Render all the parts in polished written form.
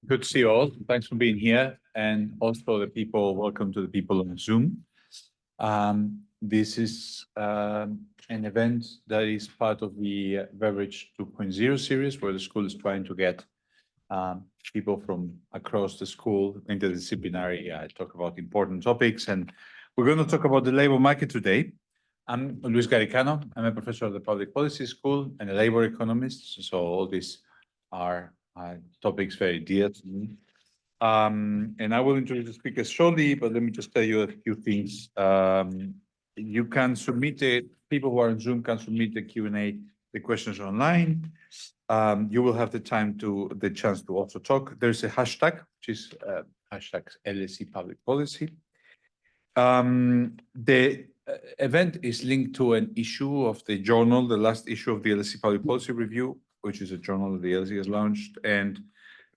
Good to see you all. Thanks for being here. And also the people, welcome to the people on Zoom. This is an event that is part of the Beveridge 2.0 series, where the school is trying to get people from across the school interdisciplinary, talk about important topics. And we're going to talk about the labor market today. I'm Luis Garicano. I'm a professor of the Public Policy School and a labor economist. So all these are topics very dear to me. And I will introduce the speakers shortly, but let me just tell you a few things. You can submit it, people who are on Zoom can submit the Q&A, the questions online. You will have the chance to also talk. There's a hashtag, which is hashtag LSE Public Policy. The event is linked to an issue of the journal, the last issue of the LSE Public Policy Review, which is a journal that the LSE has launched, and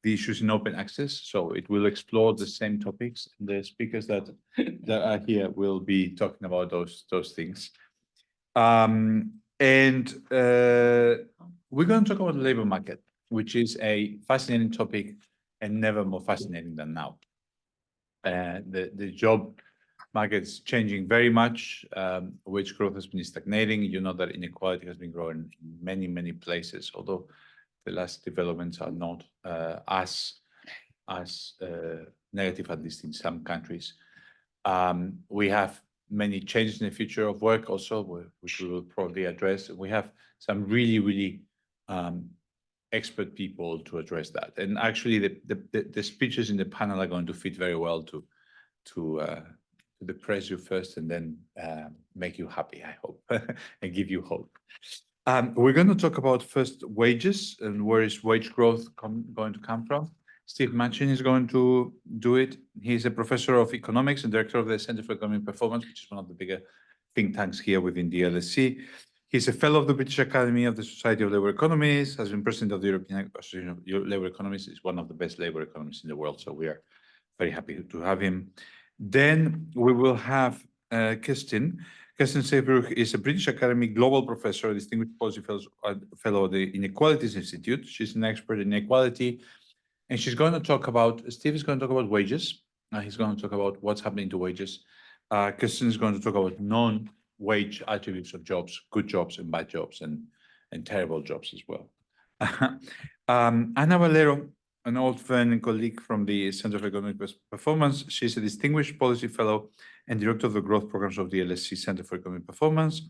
the issues in open access. So it will explore the same topics. The speakers that are here will be talking about those things. We're going to talk about the labor market, which is a fascinating topic and never more fascinating than now. The job market is changing very much. Wage growth has been stagnating. You know that inequality has been growing in many, many places, although the last developments are not as negative, at least in some countries. We have many changes in the future of work also, which we will probably address. We have some really expert people to address that. And actually, the speeches in the panel are going to fit very well to depress you first and then make you happy, I hope, and give you hope. We're going to talk about first wages and where is wage growth going to come from. Steve Manchin is going to do it. He's a professor of economics and director of the Center for Economic Performance, which is one of the bigger think tanks here within the LSE. He's a fellow of the British Academy of the Society of Labour Economists, has been president of the European Association of Labour Economists, is one of the best labour economists in the world. So we are very happy to have him. Then we will have Kirsten. Kirsten Seybrook is a British Academy Global Professor, a Distinguished Policy Fellow of the Inequalities Institute. She's an expert in inequality. And she's going to talk about, Steve is going to talk about wages. He's going to talk about what's happening to wages. Kirsten is going to talk about non-wage attributes of jobs, good jobs and bad jobs, and terrible jobs as well. Ana Valero, an old friend and colleague from the Center for Economic Performance. She's a Distinguished Policy Fellow and Director of the Growth Programs of the LSE Center for Economic Performance,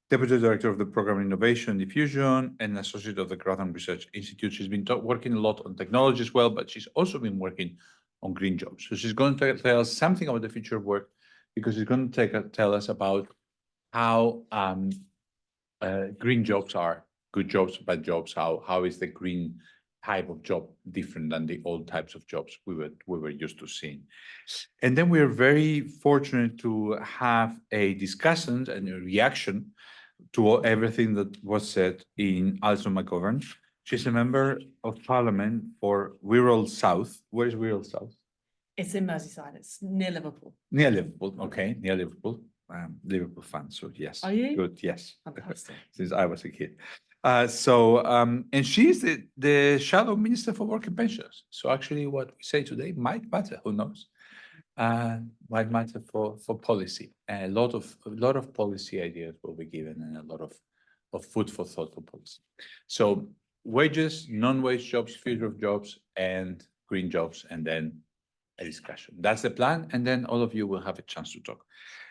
Deputy Director of the Program Innovation and Diffusion, and Associate of the Grantham Research Institute. She's been working a lot on technology as well, but she's also been working on green jobs. So she's going to tell us something about the future of work, because she's going to tell us about how green jobs are good jobs, bad jobs. How is the green type of job different than the old types of jobs we were used to seeing. And then we are very fortunate to have a discussion and a reaction to everything that was said in Alison McGovern. She's a member of Parliament for Wirral South. Where is Wirral South? It's in Merseyside. It's near Liverpool. Near Liverpool, okay, near Liverpool. Liverpool fan, so yes. Are you? Good, yes. Fantastic. Since I was a kid. And she's the shadow minister for work and pensions. So actually what we say today might matter, who knows? Might matter for policy. A lot of policy ideas will be given, and a lot of food for thought for policy. So wages, non-wage jobs, future of jobs, and green jobs, and then a discussion. That's the plan, and then all of you will have a chance to talk.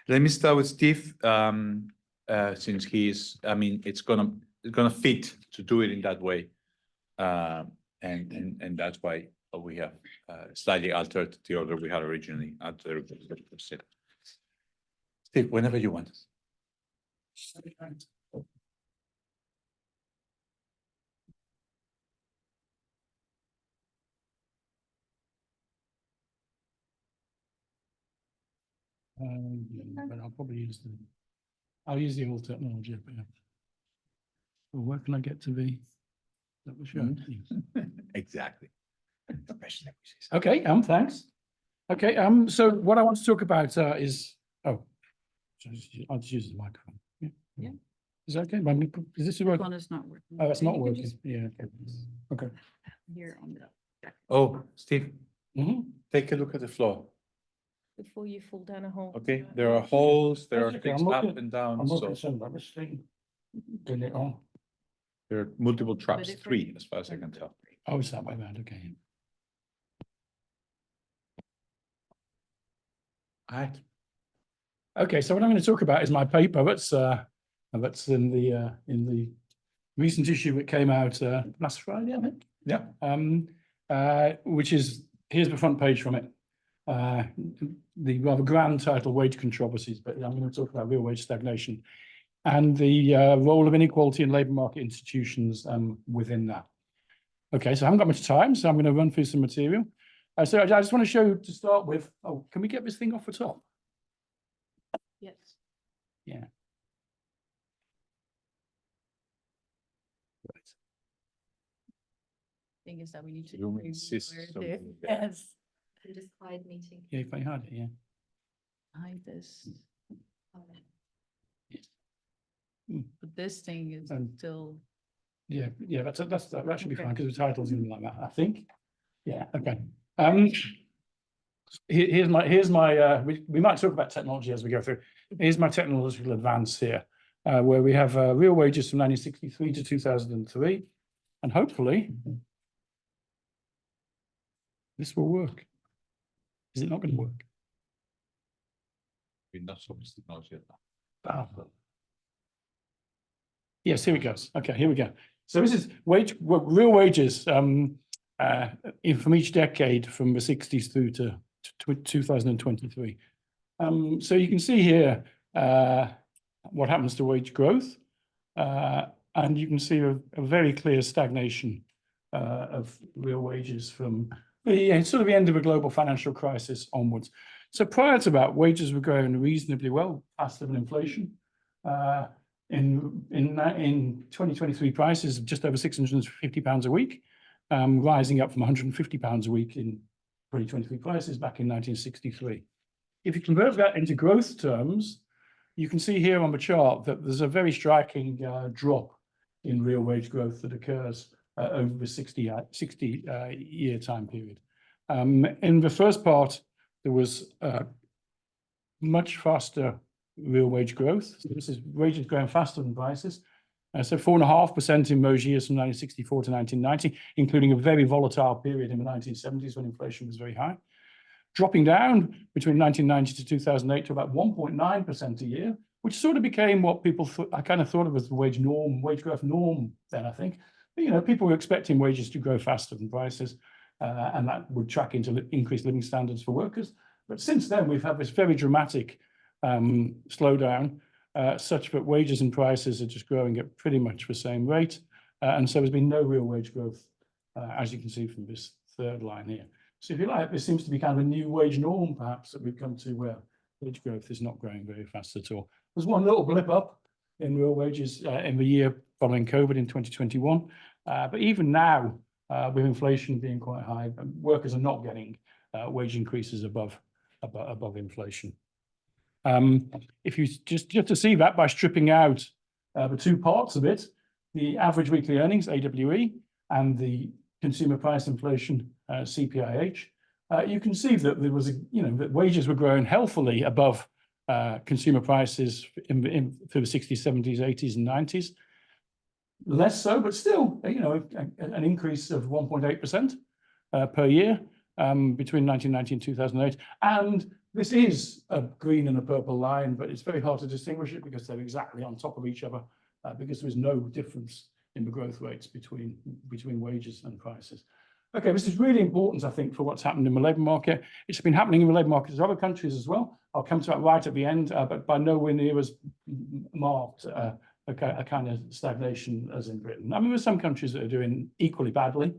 Let me start with Steve, since he's, it's gonna fit to do it in that way, and that's why we have slightly altered the order we had originally at the Steve, whenever you want. But I'll probably use the old technology. Yeah. Well, where can I get to be? That was shown. Exactly. Okay. Thanks. Okay. So what I want to talk about is I'll just use the microphone. Yeah. Is that okay? Is this working? One is not working. Oh, it's not working. Yeah. Okay. Here on the Oh, Steve, Mhm. take a look at the floor. Before you fall down a hole. Okay, there are holes, there are That's okay, things I'm up looking- and down, I'm not so concerned about this thing. Turn it on. there are multiple traps, different- 3 as far as I can tell. Oh, it's that way around, okay. Alright, Okay, so what I'm going to talk about is my paper that's in the recent issue that came out last Friday, I think. yeah, Which is, here's the front page from it. The rather grand title, Wage Controversies, but I'm going to talk about real wage stagnation and the role of inequality in labour market institutions within that. Okay, so I haven't got much time, so I'm going to run through some material. So I just want to show to start with, oh, can we get this thing off the top? Yes. Yeah. Right. Thing is that we need to. Zoom remove insists where it on is. doing that. Yes. And just hide meeting. Yeah, if I had it, yeah. Hide this, Mm. but this thing is Um, still. Yeah, that should be Okay. fine because the title's in like that, I think. Yeah, okay. Here's my we might talk about technology as we go through. Here's my technological advance here, where we have real wages from 1963 to 2003, and hopefully this will work. Is it not going to work? we're not so much technology at that. Ah. Yes, here it goes. Okay, here we go. So this is real wages from each decade from the 60s through to 2023. So you can see here what happens to wage growth, and you can see a very clear stagnation of real wages from the sort of the end of a global financial crisis onwards. So prior to that, wages were growing reasonably well, faster than inflation. In 2023 prices of just over £650 a week, rising up from £150 a week in 2023 prices back in 1963. If you convert that into growth terms, you can see here on the chart that there's a very striking drop in real wage growth that occurs over the 60-year time period. In the first part, there was much faster real wage growth. So this is wages growing faster than prices. So 4.5% in those years from 1964 to 1990, including a very volatile period in the 1970s when inflation was very high. Dropping down between 1990 to 2008 to about 1.9% a year, which sort of became what people I kind of thought of as the wage growth norm then, I think. But, you know, people were expecting wages to grow faster than prices, and that would track into increased living standards for workers. But since then, we've had this very dramatic slowdown, such that wages and prices are just growing at pretty much the same rate. And so there's been no real wage growth, as you can see from this third line here. So if you like, this seems to be kind of a new wage norm, perhaps, that we've come to where wage growth is not growing very fast at all. There's one little blip up in real wages in the year following COVID in 2021. But even now, with inflation being quite high, workers are not getting wage increases above inflation. If you just to see that by stripping out the two parts of it, the average weekly earnings, AWE, and the consumer price inflation, CPIH, you can see that there was that wages were growing healthily above consumer prices through the 60s, 70s, 80s, and 90s. Less so, but still, an increase of 1.8% per year between 1990 and 2008. And this is a green and a purple line, but it's very hard to distinguish it because they're exactly on top of each other, because there is no difference in the growth rates between wages and prices. Okay, this is really important, I think, for what's happened in the labour market. It's been happening in the labour market in other countries as well. I'll come to that right at the end, but by nowhere near as marked a kind of stagnation as in Britain. I mean, there's some countries that are doing equally badly.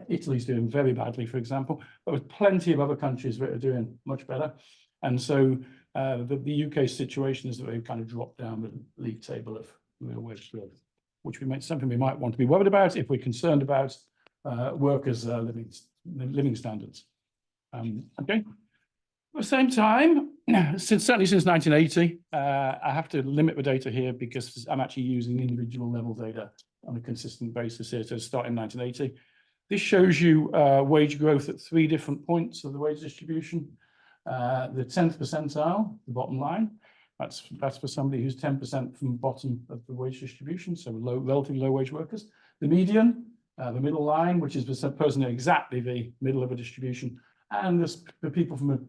Italy's doing very badly, for example, but there's plenty of other countries that are doing much better. And so the UK situation is that they've kind of dropped down the league table of real wage growth, which something we might want to be worried about if we're concerned about workers' living standards. Okay. At the same time, certainly since 1980, I have to limit the data here because I'm actually using individual level data on a consistent basis here to start in 1980. This shows you wage growth at 3 different points of the wage distribution. The 10th percentile, the bottom line, that's for somebody who's 10% from the bottom of the wage distribution, so relatively low wage workers. The median, the middle line, which is the person at exactly the middle of a distribution, and the people from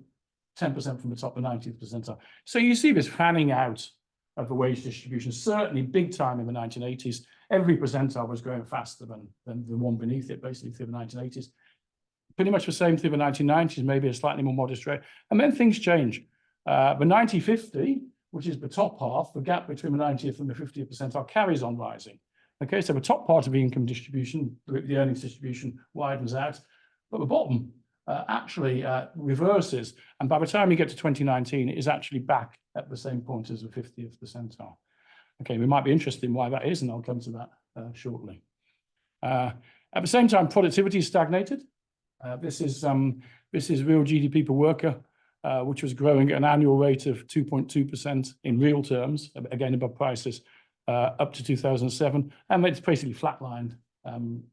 10% from the top, the 90th percentile. So you see this fanning out of the wage distribution, certainly big time in the 1980s. Every percentile was growing faster than the one beneath it, basically through the 1980s. Pretty much the same through the 1990s, maybe a slightly more modest rate. And then things change. The 90-50, which is the top half, the gap between the 90th and the 50th percentile carries on rising. Okay, so the top part of the income distribution, the earnings distribution, widens out, but the bottom actually reverses. And by the time you get to 2019, it is actually back at the same point as the 50th percentile. Okay, we might be interested in why that is, and I'll come to that shortly. At the same time, productivity stagnated. This is real GDP per worker, which was growing at an annual rate of 2.2% in real terms, again above prices, up to 2007, and it's basically flatlined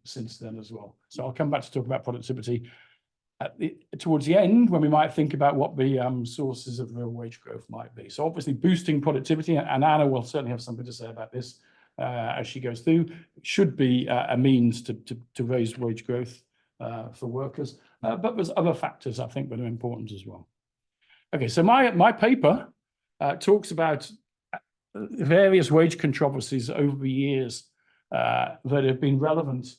since then as well. So I'll come back to talk about productivity towards the end, when we might think about what the sources of real wage growth might be. So obviously boosting productivity, and Anna will certainly have something to say about this as she goes through, should be a means to raise wage growth for workers, but there's other factors I think that are important as well. Okay, so my paper talks about various wage controversies over the years that have been relevant,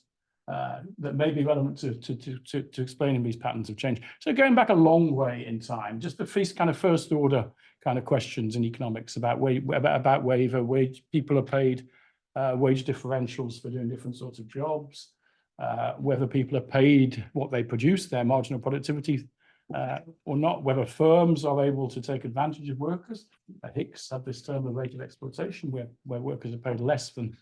that may be relevant to explaining these patterns of change. So going back a long way in time, just the first order kind of questions in economics about wage people are paid wage differentials for doing different sorts of jobs, whether people are paid what they produce, their marginal productivity, or not, whether firms are able to take advantage of workers. Hicks had this term of rate of exploitation, where workers are paid less than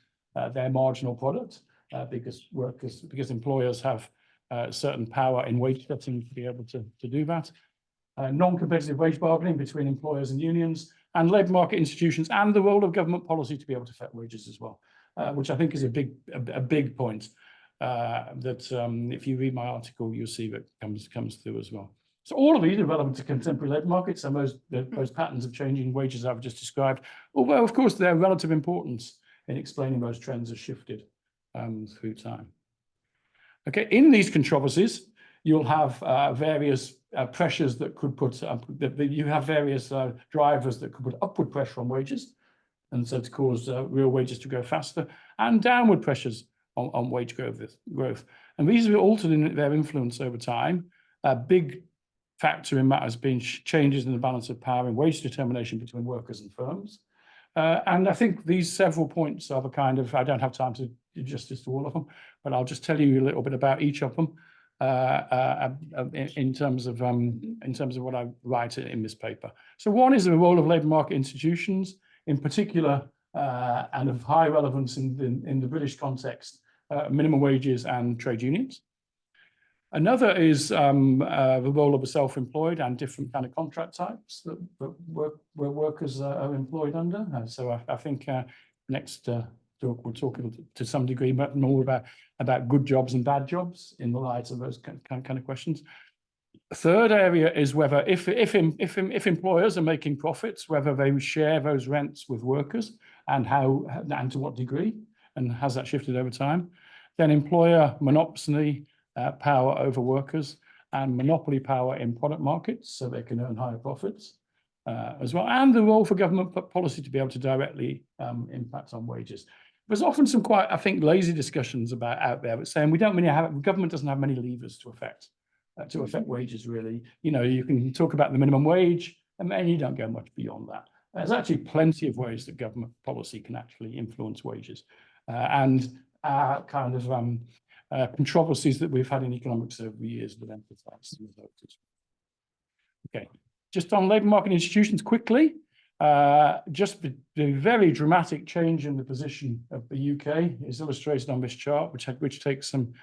their marginal product, because employers have certain power in wage setting to be able to do that. Non-competitive wage bargaining between employers and unions, and labour market institutions, and the role of government policy to be able to affect wages as well, which I think is a big point that if you read my article, you'll see that comes through as well. So all of these are relevant to contemporary labour markets, and those patterns of changing wages I've just described, although of course their relative importance in explaining those trends has shifted through time. Okay, in these controversies, you'll have various pressures that could put you have various drivers that could put upward pressure on wages, and so to cause real wages to go faster, and downward pressures on wage growth. And these have altered in their influence over time. A big factor in that has been changes in the balance of power and wage determination between workers and firms. And I think these several points are the kind of, I don't have time to do justice to all of them, but I'll just tell you a little bit about each of them in terms of what I write in this paper. So one is the role of labour market institutions, in particular, and of high relevance in the British context, minimum wages and trade unions. Another is the role of the self-employed and different kind of contract types where workers are employed under. So I think next talk we'll talk to some degree more about good jobs and bad jobs in the light of those kind of questions. A third area is whether if employers are making profits, whether they share those rents with workers, and how and to what degree, and has that shifted over time. Then employer monopoly power over workers, and monopoly power in product markets so they can earn higher profits as well, and the role for government policy to be able to directly impact on wages. There's often some quite, I think, lazy discussions out there saying we don't really have, government doesn't have many levers to affect wages really. You know, you can talk about the minimum wage, and then you don't go much beyond that. There's actually plenty of ways that government policy can actually influence wages, and kind of controversies that we've had in economics over the years that emphasize some of those. Okay, just on labour market institutions quickly, just the very dramatic change in the position of the UK is illustrated on this chart, which takes some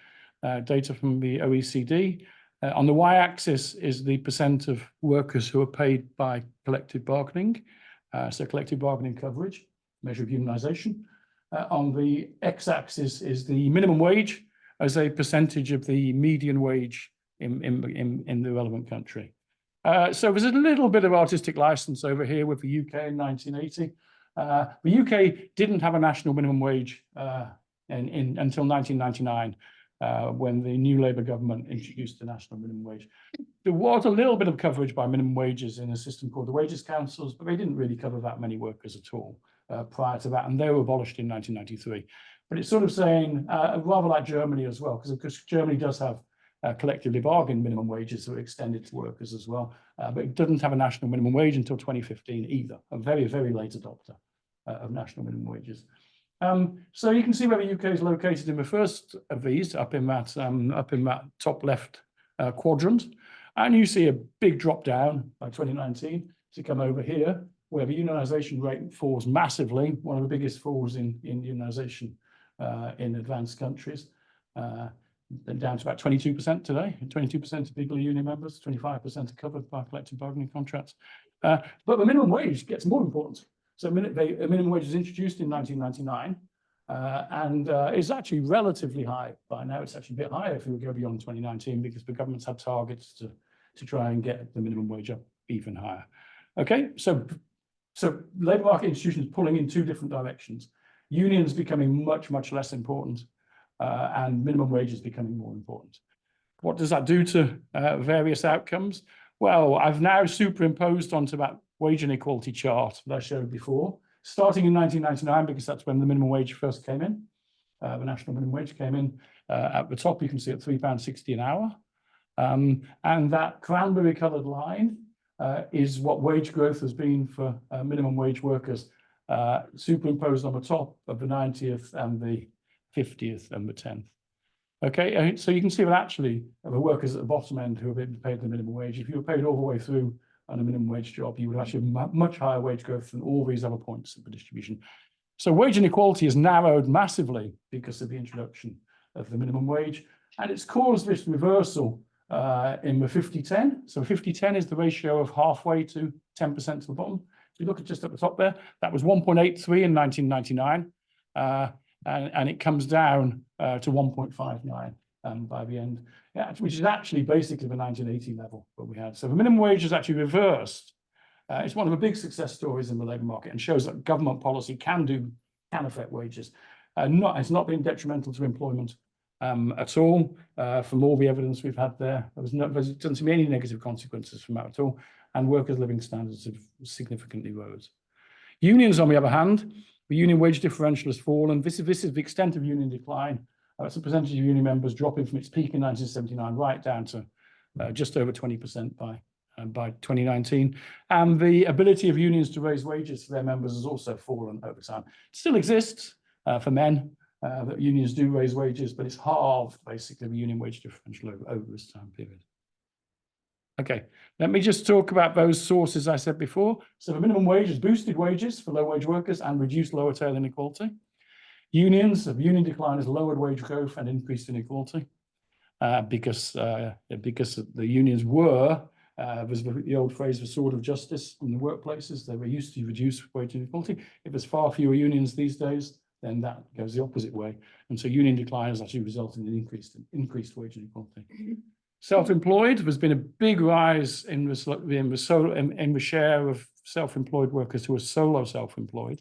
data from the OECD. On the y-axis is the percent of workers who are paid by collective bargaining, so collective bargaining coverage, measure of unionisation. On the x-axis is the minimum wage, as a percentage of the median wage in the relevant country. So there's a little bit of artistic license over here with the UK in 1980. The UK didn't have a national minimum wage until 1999, when the new Labour government introduced the national minimum wage. There was a little bit of coverage by minimum wages in a system called the Wages Councils, but they didn't really cover that many workers at all prior to that, and they were abolished in 1993. But it's sort of saying, rather like Germany as well, because Germany does have collectively bargained minimum wages that are extended to workers as well, but it doesn't have a national minimum wage until 2015 either, a very, very late adopter of national minimum wages. So you can see where the UK is located in the first of these, up in that top left quadrant, and you see a big drop down by 2019 to come over here, where the unionisation rate falls massively, one of the biggest falls in unionisation in advanced countries. Down to about 22% today. 22% of people are union members, 25% are covered by collective bargaining contracts. But the minimum wage gets more important. So a minimum wage was introduced in 1999 and is actually relatively high. By now it's actually a bit higher if we go beyond 2019, because the government's had targets to try and get the minimum wage up even higher. Okay, so labour market institutions pulling in two different directions. Unions becoming much, much less important, and minimum wages becoming more important. What does that do to various outcomes? Well, I've now superimposed onto that wage inequality chart that I showed before, starting in 1999, because that's when the minimum wage first came in. The national minimum wage came in. At the top, you can see at £3.60 an hour. And that cranberry coloured line is what wage growth has been for minimum wage workers, superimposed on the top of the 90th and the 50th and the 10th. Okay, so you can see that actually the workers at the bottom end who have been paid the minimum wage, if you were paid all the way through on a minimum wage job, you would actually have much higher wage growth than all these other points of the distribution. So wage inequality is narrowed massively because of the introduction of the minimum wage, and it's caused this reversal in the 50-10. So 50-10 is the ratio of halfway to 10% to the bottom. If you look at just at the top there, that was 1.83 in 1999. And it comes down to 1.59 by the end, which is actually basically the 1980 level that we had. So the minimum wage is actually reversed. It's one of the big success stories in the labour market and shows that government policy can affect wages. It's not been detrimental to employment at all. From all the evidence we've had there, there doesn't seem any negative consequences from that at all, and workers' living standards have significantly rose. Unions, on the other hand, the union wage differential has fallen. This is the extent of union decline. It's a percentage of union members dropping from its peak in 1979 right down to just over 20% by 2019. And the ability of unions to raise wages for their members has also fallen over time. It still exists for men, that unions do raise wages, but it's halved basically the union wage differential over this time period. Okay, let me just talk about those sources I said before. So the minimum wage has boosted wages for low-wage workers and reduced lower tail inequality. The union decline has lowered wage growth and increased inequality because the unions were, was the old phrase, the sword of justice in the workplaces. They were used to reduce wage inequality. If there's far fewer unions these days, then that goes the opposite way. And so union decline has actually resulted in increased wage inequality. Self-employed, there's been a big rise in the share of self-employed workers who are solo self-employed.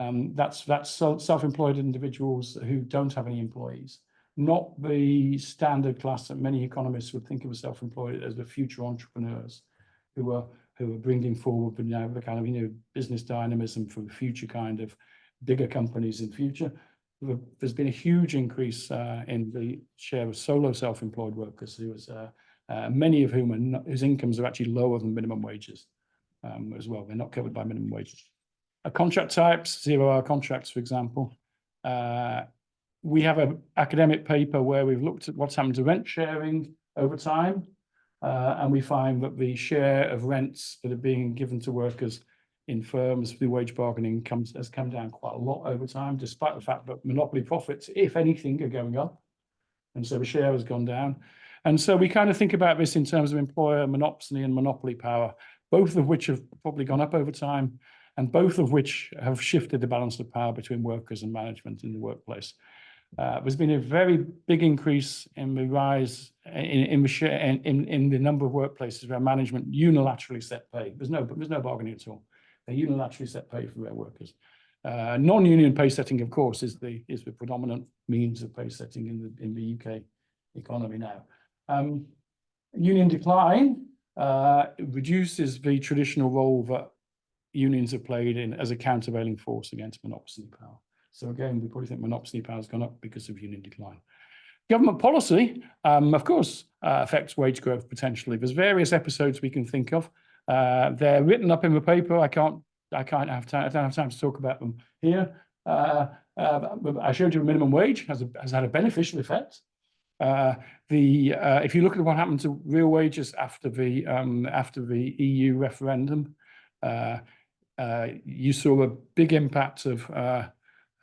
That's self-employed individuals who don't have any employees, not the standard class that many economists would think of as self-employed as the future entrepreneurs who are bringing forward the kind of business dynamism for the future kind of bigger companies in future. There's been a huge increase in the share of solo self-employed workers, many of whom whose incomes are actually lower than minimum wages as well. They're not covered by minimum wages. Contract types, 0-hour contracts, for example. We have an academic paper where we've looked at what's happened to rent sharing over time, and we find that the share of rents that are being given to workers in firms through wage bargaining has come down quite a lot over time, despite the fact that monopoly profits, if anything, are going up. And so the share has gone down. And so we kind of think about this in terms of employer monopsony and monopoly power, both of which have probably gone up over time, and both of which have shifted the balance of power between workers and management in the workplace. There's been a very big increase in the rise in the number of workplaces where management unilaterally set pay. There's no bargaining at all. They unilaterally set pay for their workers. Non-union pay setting, of course, is the predominant means of pay setting in the UK economy now. Union decline reduces the traditional role that unions have played as a countervailing force against monopoly power. So again, we probably think monopoly power has gone up because of union decline. Government policy, of course, affects wage growth potentially. There's various episodes we can think of. They're written up in the paper. I don't have time to talk about them here. I showed you a minimum wage has had a beneficial effect. If you look at what happened to real wages after the EU referendum, you saw a big impact of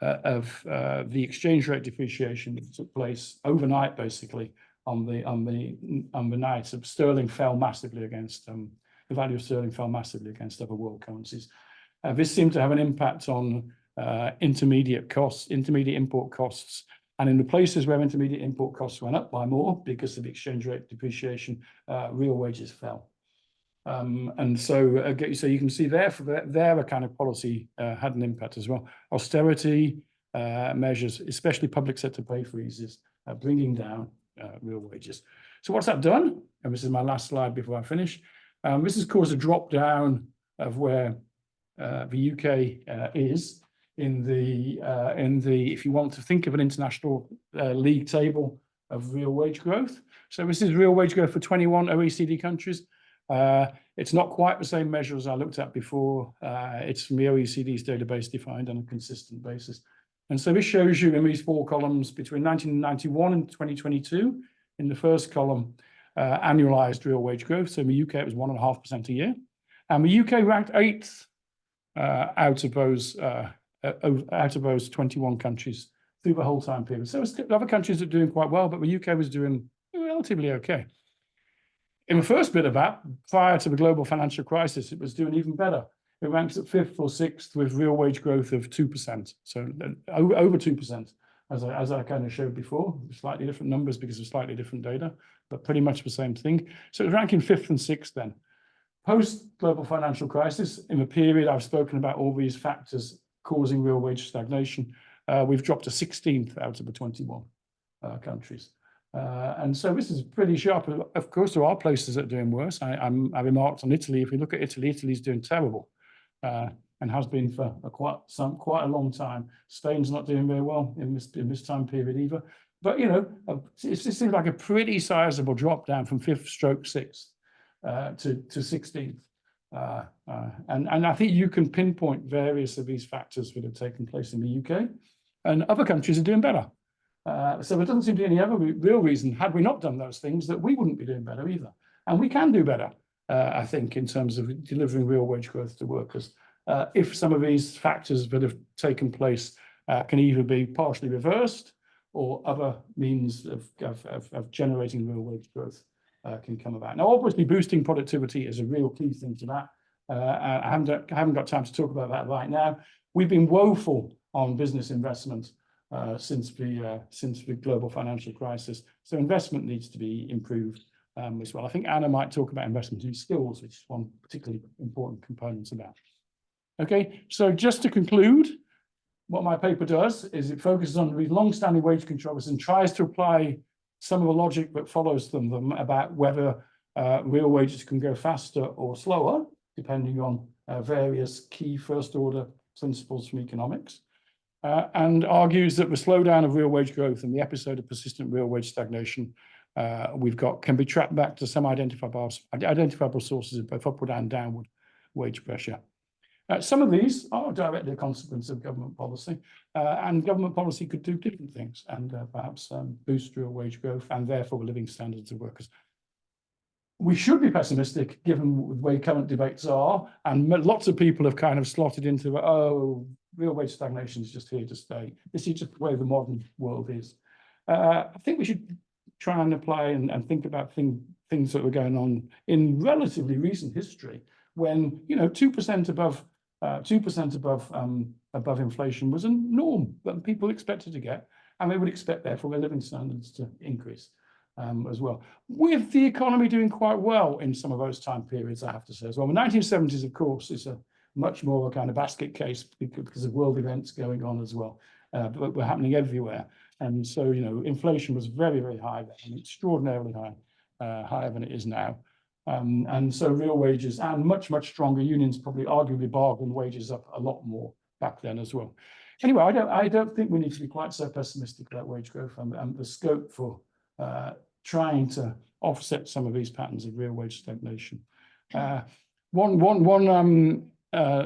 the exchange rate depreciation that took place overnight, basically on the night of sterling fell massively against the value of sterling fell massively against other world currencies. This seemed to have an impact on intermediate import costs. And in the places where intermediate import costs went up by more because of exchange rate depreciation, real wages fell. And so you can see there a kind of policy had an impact as well. Austerity measures, especially public sector pay freezes, bringing down real wages. So what's that done? And this is my last slide before I finish. This has caused a drop down of where the UK is in the if you want to think of an international league table of real wage growth. So this is real wage growth for 21 OECD countries. It's not quite the same measure as I looked at before. It's from the OECD's database defined on a consistent basis. And so this shows you in these four columns between 1991 and 2022, in the first column, annualized real wage growth. So in the UK, it was 1.5% a year. And the UK ranked 8th out of those 21 countries through the whole time period. So other countries are doing quite well, but the UK was doing relatively okay. In the first bit of that, prior to the global financial crisis, it was doing even better. It ranks at 5th or 6th with real wage growth of 2%. So over 2%, as I kind of showed before, slightly different numbers because of slightly different data, but pretty much the same thing. So it was ranking 5th and 6th then. Post-global financial crisis, in the period I've spoken about all these factors causing real wage stagnation, we've dropped to 16th out of the 21 countries. And so this is pretty sharp. Of course, there are places that are doing worse. I remarked on Italy. If you look at Italy, Italy's doing terrible and has been for quite a long time. Spain's not doing very well in this time period either. But, you know, it seems like a pretty sizable drop down from 5th stroke 6th to 16th. And I think you can pinpoint various of these factors that have taken place in the UK, and other countries are doing better. So there doesn't seem to be any other real reason, had we not done those things, that we wouldn't be doing better either. And we can do better, I think, in terms of delivering real wage growth to workers, if some of these factors that have taken place can either be partially reversed or other means of generating real wage growth can come about. Now, obviously, boosting productivity is a real key thing to that. I haven't got time to talk about that right now. We've been woeful on business investment since the global financial crisis. So investment needs to be improved as well. I think Anna might talk about investment in skills, which is one particularly important component of that. Okay, so just to conclude, what my paper does is it focuses on the long-standing wage controls and tries to apply some of the logic that follows them about whether real wages can go faster or slower, depending on various key first-order principles from economics. And argues that the slowdown of real wage growth and the episode of persistent real wage stagnation can be tracked back to some identifiable sources of both upward and downward wage pressure. Some of these are directly a consequence of government policy, and government policy could do different things and perhaps boost real wage growth and therefore the living standards of workers. We should be pessimistic given the way current debates are, and lots of people have kind of slotted into, oh, real wage stagnation is just here to stay. This is just the way the modern world is. I think we should try and apply and think about things that were going on in relatively recent history when, you know, 2% above inflation was a norm that people expected to get. and we would expect therefore their living standards to increase as well. With the economy doing quite well in some of those time periods, I have to say as well. The 1970s, of course, is a much more a kind of basket case because of world events going on as well, but were happening everywhere. And so, you know, inflation was very, very high then, extraordinarily high, higher than it is now. And so real wages and much, much stronger unions probably arguably bargained wages up a lot more back then as well. Anyway, I don't think we need to be quite so pessimistic about wage growth and the scope for trying to offset some of these patterns of real wage stagnation.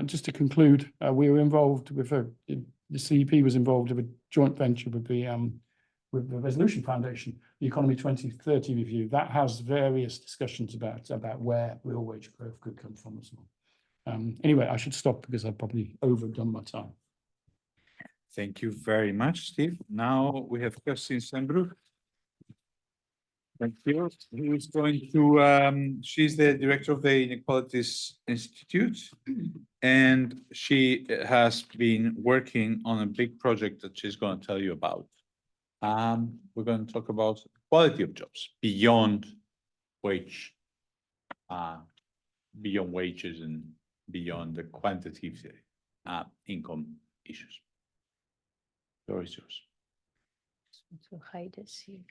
Just to conclude, we were involved with the CEP was involved with a joint venture with the Resolution Foundation, the Economy 2030 review. That has various discussions about where real wage growth could come from as well. Anyway, I should stop because I've probably overdone my time. Thank you very much, Steve. Now we have Kerstin Sembroek. Thank you. Who is going to, she's the director of the Inequalities Institute, and she has been working on a big project that she's going to tell you about. We're going to talk about quality of jobs beyond wages and beyond the quantitative income issues. The floor is yours. To hide this here.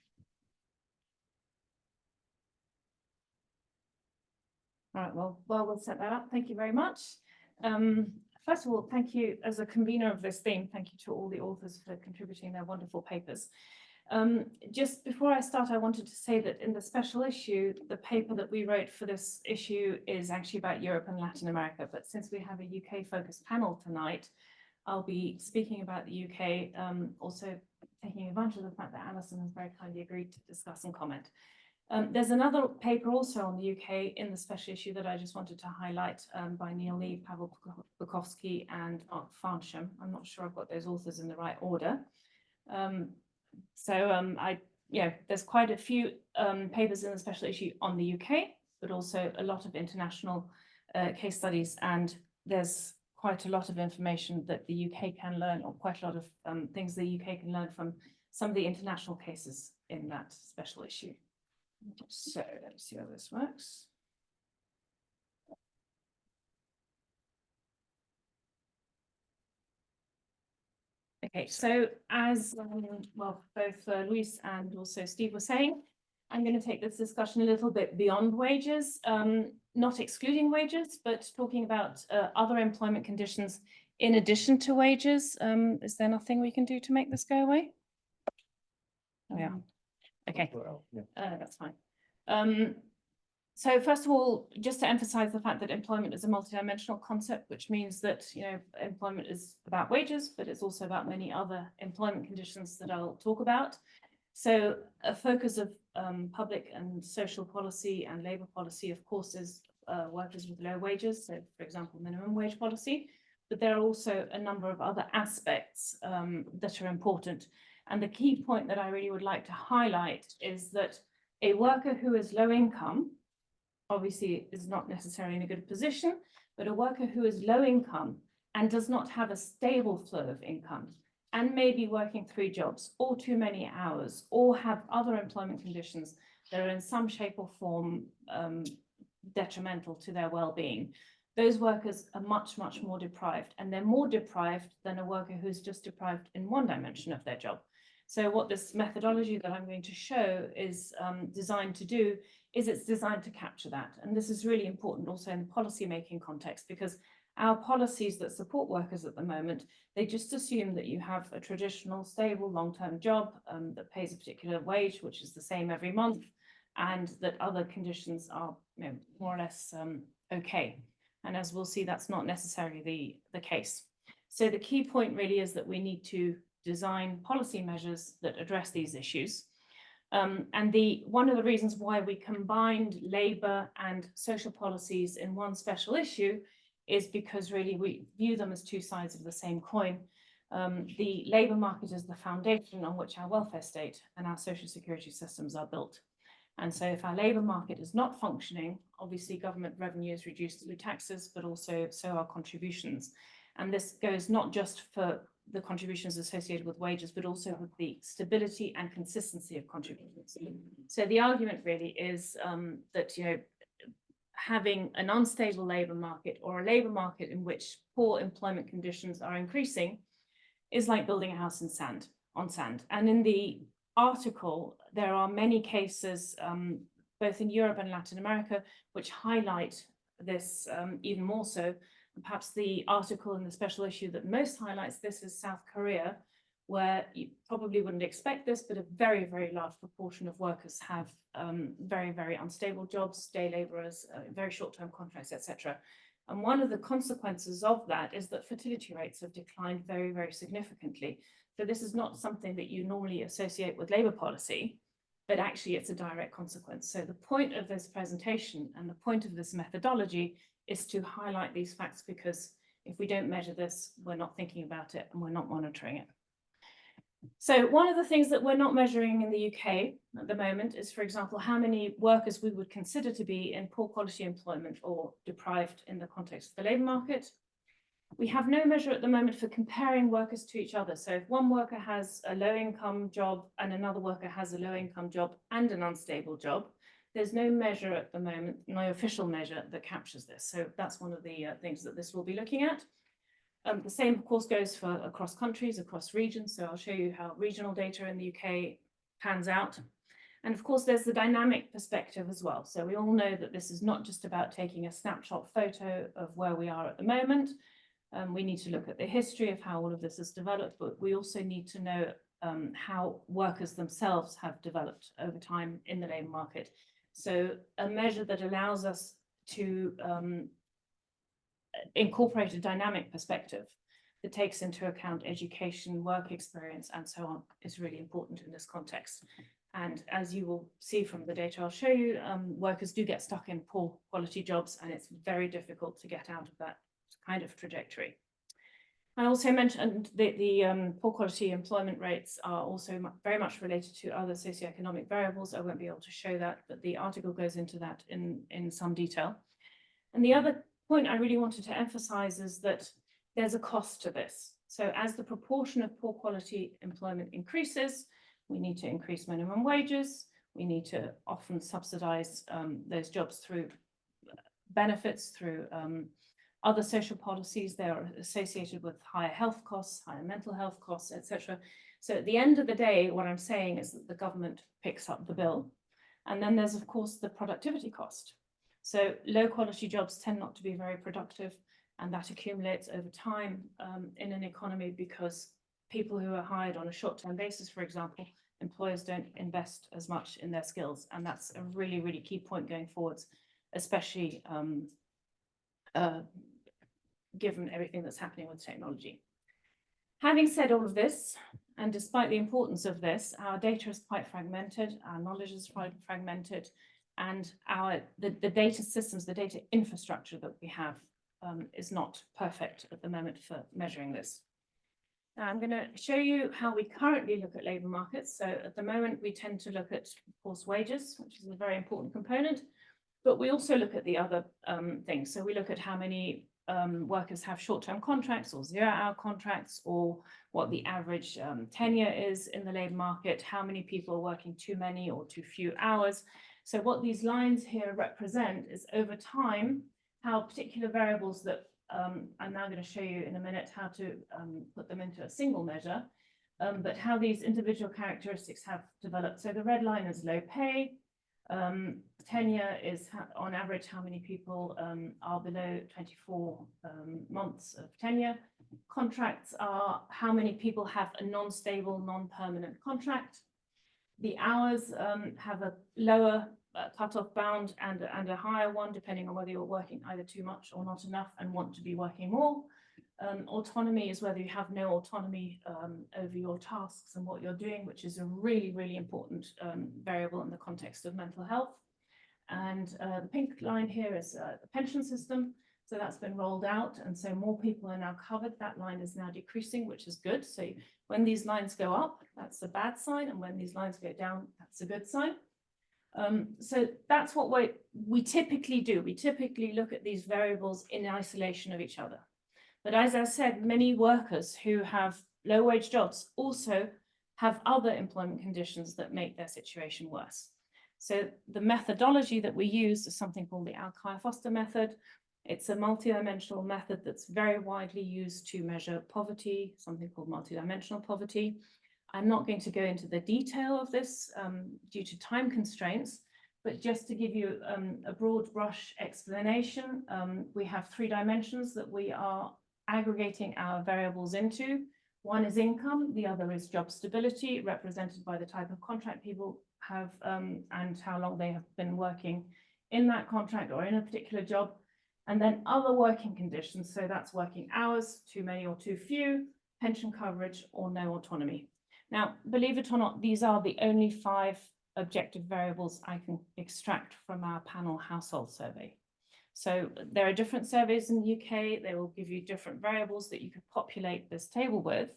All right, well, we'll set that up. Thank you very much. First of all, thank you as a convener of this theme. Thank you to all the authors for contributing their wonderful papers. Just before I start, I wanted to say that in the special issue, the paper that we wrote for this issue is actually about Europe and Latin America. But since we have a UK-focused panel tonight, I'll be speaking about the UK, also taking advantage of the fact that Alison has very kindly agreed to discuss and comment. There's another paper also on the UK in the special issue that I just wanted to highlight by Neil Lee, Pavel Bukowski and Art Farnsham. I'm not sure I've got those authors in the right order. There's quite a few papers in the special issue on the UK, but also a lot of international case studies, and there's quite a lot of information that the UK can learn, or quite a lot of things the UK can learn from some of the international cases in that special issue. So let's see how this works. Okay, so as both Luis and also Steve were saying, I'm going to take this discussion a little bit beyond wages, not excluding wages, but talking about other employment conditions in addition to wages. Is there nothing we can do to make this go away? Oh yeah. Okay, that's fine. So first of all, just to emphasize the fact that employment is a multidimensional concept, which means that, you know, employment is about wages, but it's also about many other employment conditions that I'll talk about. So a focus of public and social policy and labour policy, of course, is workers with low wages. So, for example, minimum wage policy. But there are also a number of other aspects that are important. And the key point that I really would like to highlight is that a worker who is low income, obviously is not necessarily in a good position, but a worker who is low income and does not have a stable flow of income and may be working 3 jobs or too many hours or have other employment conditions that are in some shape or form detrimental to their well-being. Those workers are much, much more deprived, and they're more deprived than a worker who's just deprived in one dimension of their job. So what this methodology that I'm going to show is designed to do is it's designed to capture that. And this is really important also in the policy making context, because our policies that support workers at the moment, they just assume that you have a traditional, stable, long-term job that pays a particular wage, which is the same every month, and that other conditions are, you know, more or less okay. And as we'll see, that's not necessarily the case. So the key point really is that we need to design policy measures that address these issues. And one of the reasons why we combined labour and social policies in one special issue is because really we view them as 2 sides of the same coin. The labour market is the foundation on which our welfare state and our social security systems are built. And so if our labour market is not functioning, obviously government revenue is reduced through taxes, but also so are contributions. And this goes not just for the contributions associated with wages, but also with the stability and consistency of contributions. So the argument really is that, you know, having an unstable labour market or a labour market in which poor employment conditions are increasing is like building a house in sand, on sand. And in the article, there are many cases, both in Europe and Latin America, which highlight this even more so. And perhaps the article in the special issue that most highlights this is South Korea, where you probably wouldn't expect this, but a very, very large proportion of workers have very, very unstable jobs, day laborers, very short-term contracts, etc. And one of the consequences of that is that fertility rates have declined very, very significantly. So this is not something that you normally associate with labour policy, but actually it's a direct consequence. So the point of this presentation and the point of this methodology is to highlight these facts, because if we don't measure this, we're not thinking about it and we're not monitoring it. So one of the things that we're not measuring in the UK at the moment is, for example, how many workers we would consider to be in poor quality employment or deprived in the context of the labour market. We have no measure at the moment for comparing workers to each other. So if one worker has a low income job and another worker has a low income job and an unstable job, there's no measure at the moment, no official measure that captures this. So that's one of the things that this will be looking at. The same, of course, goes for across countries, across regions. So I'll show you how regional data in the UK pans out. And of course, there's the dynamic perspective as well. So we all know that this is not just about taking a snapshot photo of where we are at the moment. We need to look at the history of how all of this has developed, but we also need to know how workers themselves have developed over time in the labour market. So a measure that allows us to incorporate a dynamic perspective that takes into account education, work experience, and so on is really important in this context. And as you will see from the data I'll show you, workers do get stuck in poor quality jobs, and it's very difficult to get out of that kind of trajectory. I also mentioned that the poor quality employment rates are also very much related to other socioeconomic variables. I won't be able to show that, but the article goes into that in some detail. And the other point I really wanted to emphasize is that there's a cost to this. So as the proportion of poor quality employment increases, we need to increase minimum wages. We need to often subsidize those jobs through benefits, through other social policies. They are associated with higher health costs, higher mental health costs, etc. So at the end of the day, what I'm saying is that the government picks up the bill. And then there's, of course, the productivity cost. So low quality jobs tend not to be very productive, and that accumulates over time in an economy, because people who are hired on a short-term basis, for example, employers don't invest as much in their skills. And that's a really, really key point going forwards, especially given everything that's happening with technology. Having said all of this, and despite the importance of this, our data is quite fragmented, our knowledge is quite fragmented, and the data systems, the data infrastructure that we have is not perfect at the moment for measuring this. Now I'm going to show you how we currently look at labour markets. So at the moment, we tend to look at, of course, wages, which is a very important component, but we also look at the other things. So we look at how many workers have short-term contracts or zero-hour contracts, or what the average tenure is in the labour market, how many people are working too many or too few hours. So what these lines here represent is, over time, how particular variables that I'm now going to show you in a minute how to put them into a single measure, but how these individual characteristics have developed. So the red line is low pay. Tenure is on average how many people are below 24 months of tenure. Contracts are how many people have a non-stable, non-permanent contract. The hours have a lower cutoff bound and a higher one, depending on whether you're working either too much or not enough and want to be working more. Autonomy is whether you have no autonomy over your tasks and what you're doing, which is a really, really important variable in the context of mental health. And the pink line here is the pension system. So that's been rolled out, and so more people are now covered. That line is now decreasing, which is good. So when these lines go up, that's a bad sign, and when these lines go down, that's a good sign. So that's what we typically do. We typically look at these variables in isolation of each other. But as I said, many workers who have low wage jobs also have other employment conditions that make their situation worse. So the methodology that we use is something called the Alkire-Foster method. It's a multidimensional method that's very widely used to measure poverty, something called multidimensional poverty. I'm not going to go into the detail of this due to time constraints, but just to give you a broad brush explanation, we have 3 dimensions that we are aggregating our variables into. One is income, the other is job stability, represented by the type of contract people have and how long they have been working in that contract or in a particular job. And then other working conditions, so that's working hours, too many or too few, pension coverage, or no autonomy. Now, believe it or not, these are the only 5 objective variables I can extract from our panel household survey. So there are different surveys in the UK. They will give you different variables that you could populate this table with.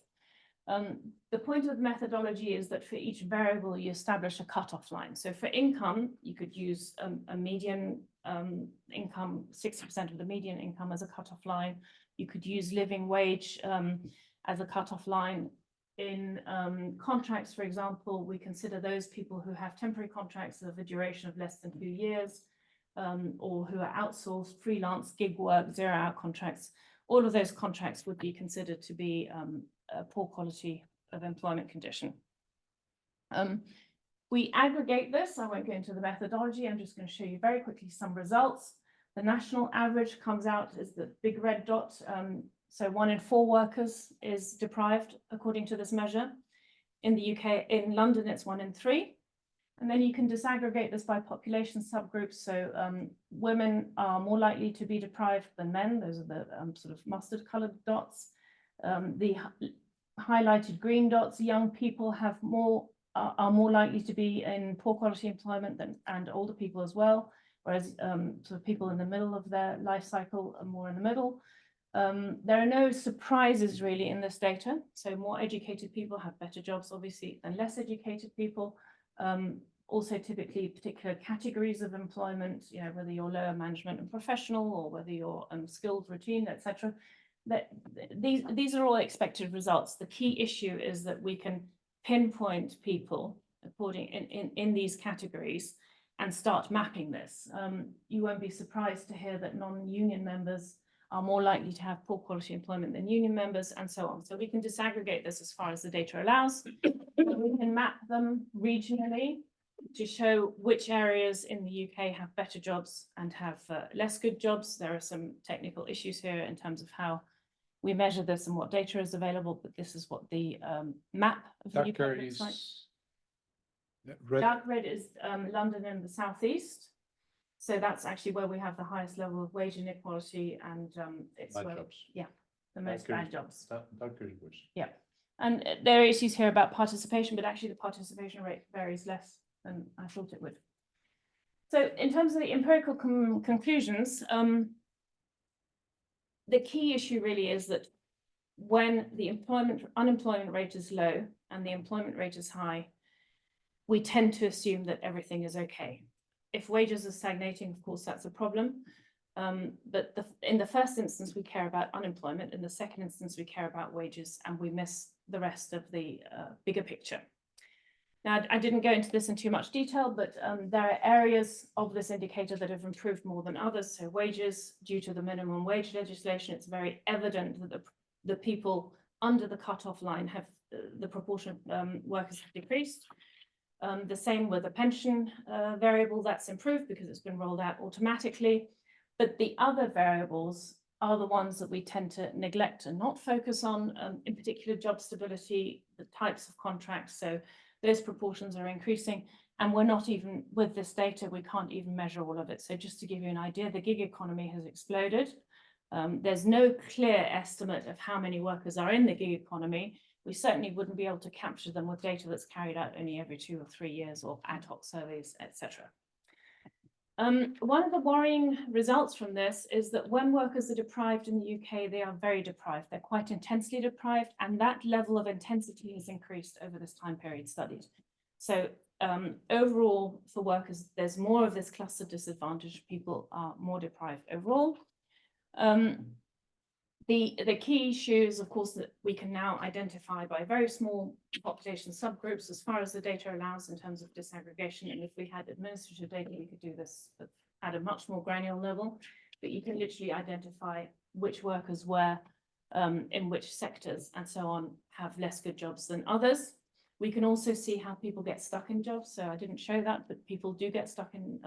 The point of the methodology is that for each variable, you establish a cutoff line. So for income, you could use a median income, 60% of the median income as a cutoff line. You could use living wage as a cutoff line. In contracts, for example, we consider those people who have temporary contracts of a duration of less than 2 years, or who are outsourced, freelance, gig work, 0-hour contracts. All of those contracts would be considered to be a poor quality of employment condition. We aggregate this. I won't go into the methodology. I'm just going to show you very quickly some results. The national average comes out as the big red dot. So 1 in 4 workers is deprived according to this measure. In the UK, in London, it's 1 in 3. And then you can disaggregate this by population subgroups. So women are more likely to be deprived than men. Those are the sort of mustard colored dots. The highlighted green dots, young people have are more likely to be in poor quality employment and older people as well. Whereas sort of people in the middle of their life cycle are more in the middle. There are no surprises really in this data. So more educated people have better jobs, obviously, than less educated people. Also typically particular categories of employment, you know, whether you're lower management and professional or whether you're skilled routine, etc. That these are all expected results. The key issue is that we can pinpoint people according in these categories and start mapping this. You won't be surprised to hear that non-union members are more likely to have poor quality employment than union members, and so on. So we can disaggregate this as far as the data allows. We can map them regionally to show which areas in the UK have better jobs and have less good jobs. There are some technical issues here in terms of how we measure this and what data is available, but this is what the map of the UK looks like. Red. Dark red is London and the southeast. So that's actually where we have the highest level of wage inequality, and it's Bad where, jobs. yeah, the most Darker bad jobs. Darker is worse. Yeah, and there are issues here about participation, but actually the participation rate varies less than I thought it would. So in terms of the empirical conclusions, the key issue really is that when the unemployment rate is low and the employment rate is high, we tend to assume that everything is okay. If wages are stagnating, of course, that's a problem. But in the first instance, we care about unemployment. In the second instance, we care about wages, and we miss the rest of the bigger picture. Now, I didn't go into this in too much detail, but there are areas of this indicator that have improved more than others. So wages, due to the minimum wage legislation, it's very evident that the people under the cutoff line have the proportion of workers have decreased. The same with the pension variable, that's improved because it's been rolled out automatically. But the other variables are the ones that we tend to neglect and not focus on, in particular job stability, the types of contracts. So those proportions are increasing, and we're not even, with this data, we can't even measure all of it. So just to give you an idea, the gig economy has exploded. There's no clear estimate of how many workers are in the gig economy. We certainly wouldn't be able to capture them with data that's carried out only every 2 or 3 years or ad hoc surveys, etc. One of the worrying results from this is that when workers are deprived in the UK, they are very deprived. They're quite intensely deprived, and that level of intensity has increased over this time period studied. So overall, for workers, there's more of this cluster disadvantage. People are more deprived overall. The key issue is, of course, that we can now identify by very small population subgroups as far as the data allows in terms of disaggregation. And if we had administrative data, we could do this at a much more granular level. But you can literally identify which workers were in which sectors and so on have less good jobs than others. We can also see how people get stuck in jobs. So I didn't show that, but people do get stuck in,